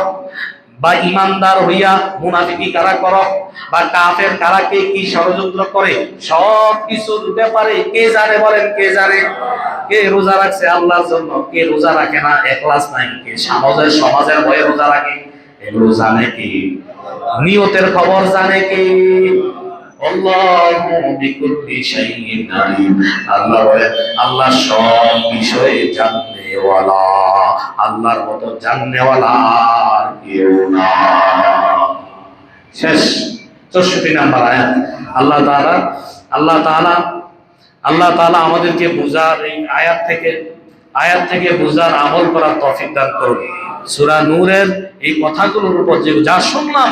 বা ইমানদার হইয়া মুনাফিকি কারা করো, বা কাফের কারা কে কি ষড়যন্ত্র করে, সব কিছুর ব্যাপারে কে জানে? বলেন কে জানে? কে রোজা রাখছে আল্লাহর জন্য, কে রোজা রাখে না, ইখলাস নাই, কে সমাজের ভয়ে রোজা রাখে, এগুলো জানে কে? নিয়তের খবর জানে কে? আল্লাহু বিকুল্লি শাইইন আলিম। আল্লাহ বলেন আল্লাহ সব বিষয়ে জাননেওয়ালা, আল্লাহর মতো জাননেওয়ালা আর কেউ না। শেষ 64 নাম্বার আয়াত। আল্লাহ তাআলা আমাদেরকে বুঝার, এই আয়াত থেকে বুঝার, আমল করার তৌফিক দান করুন। সূরা নূরের এই কথাগুলোর উপর যা শুনলাম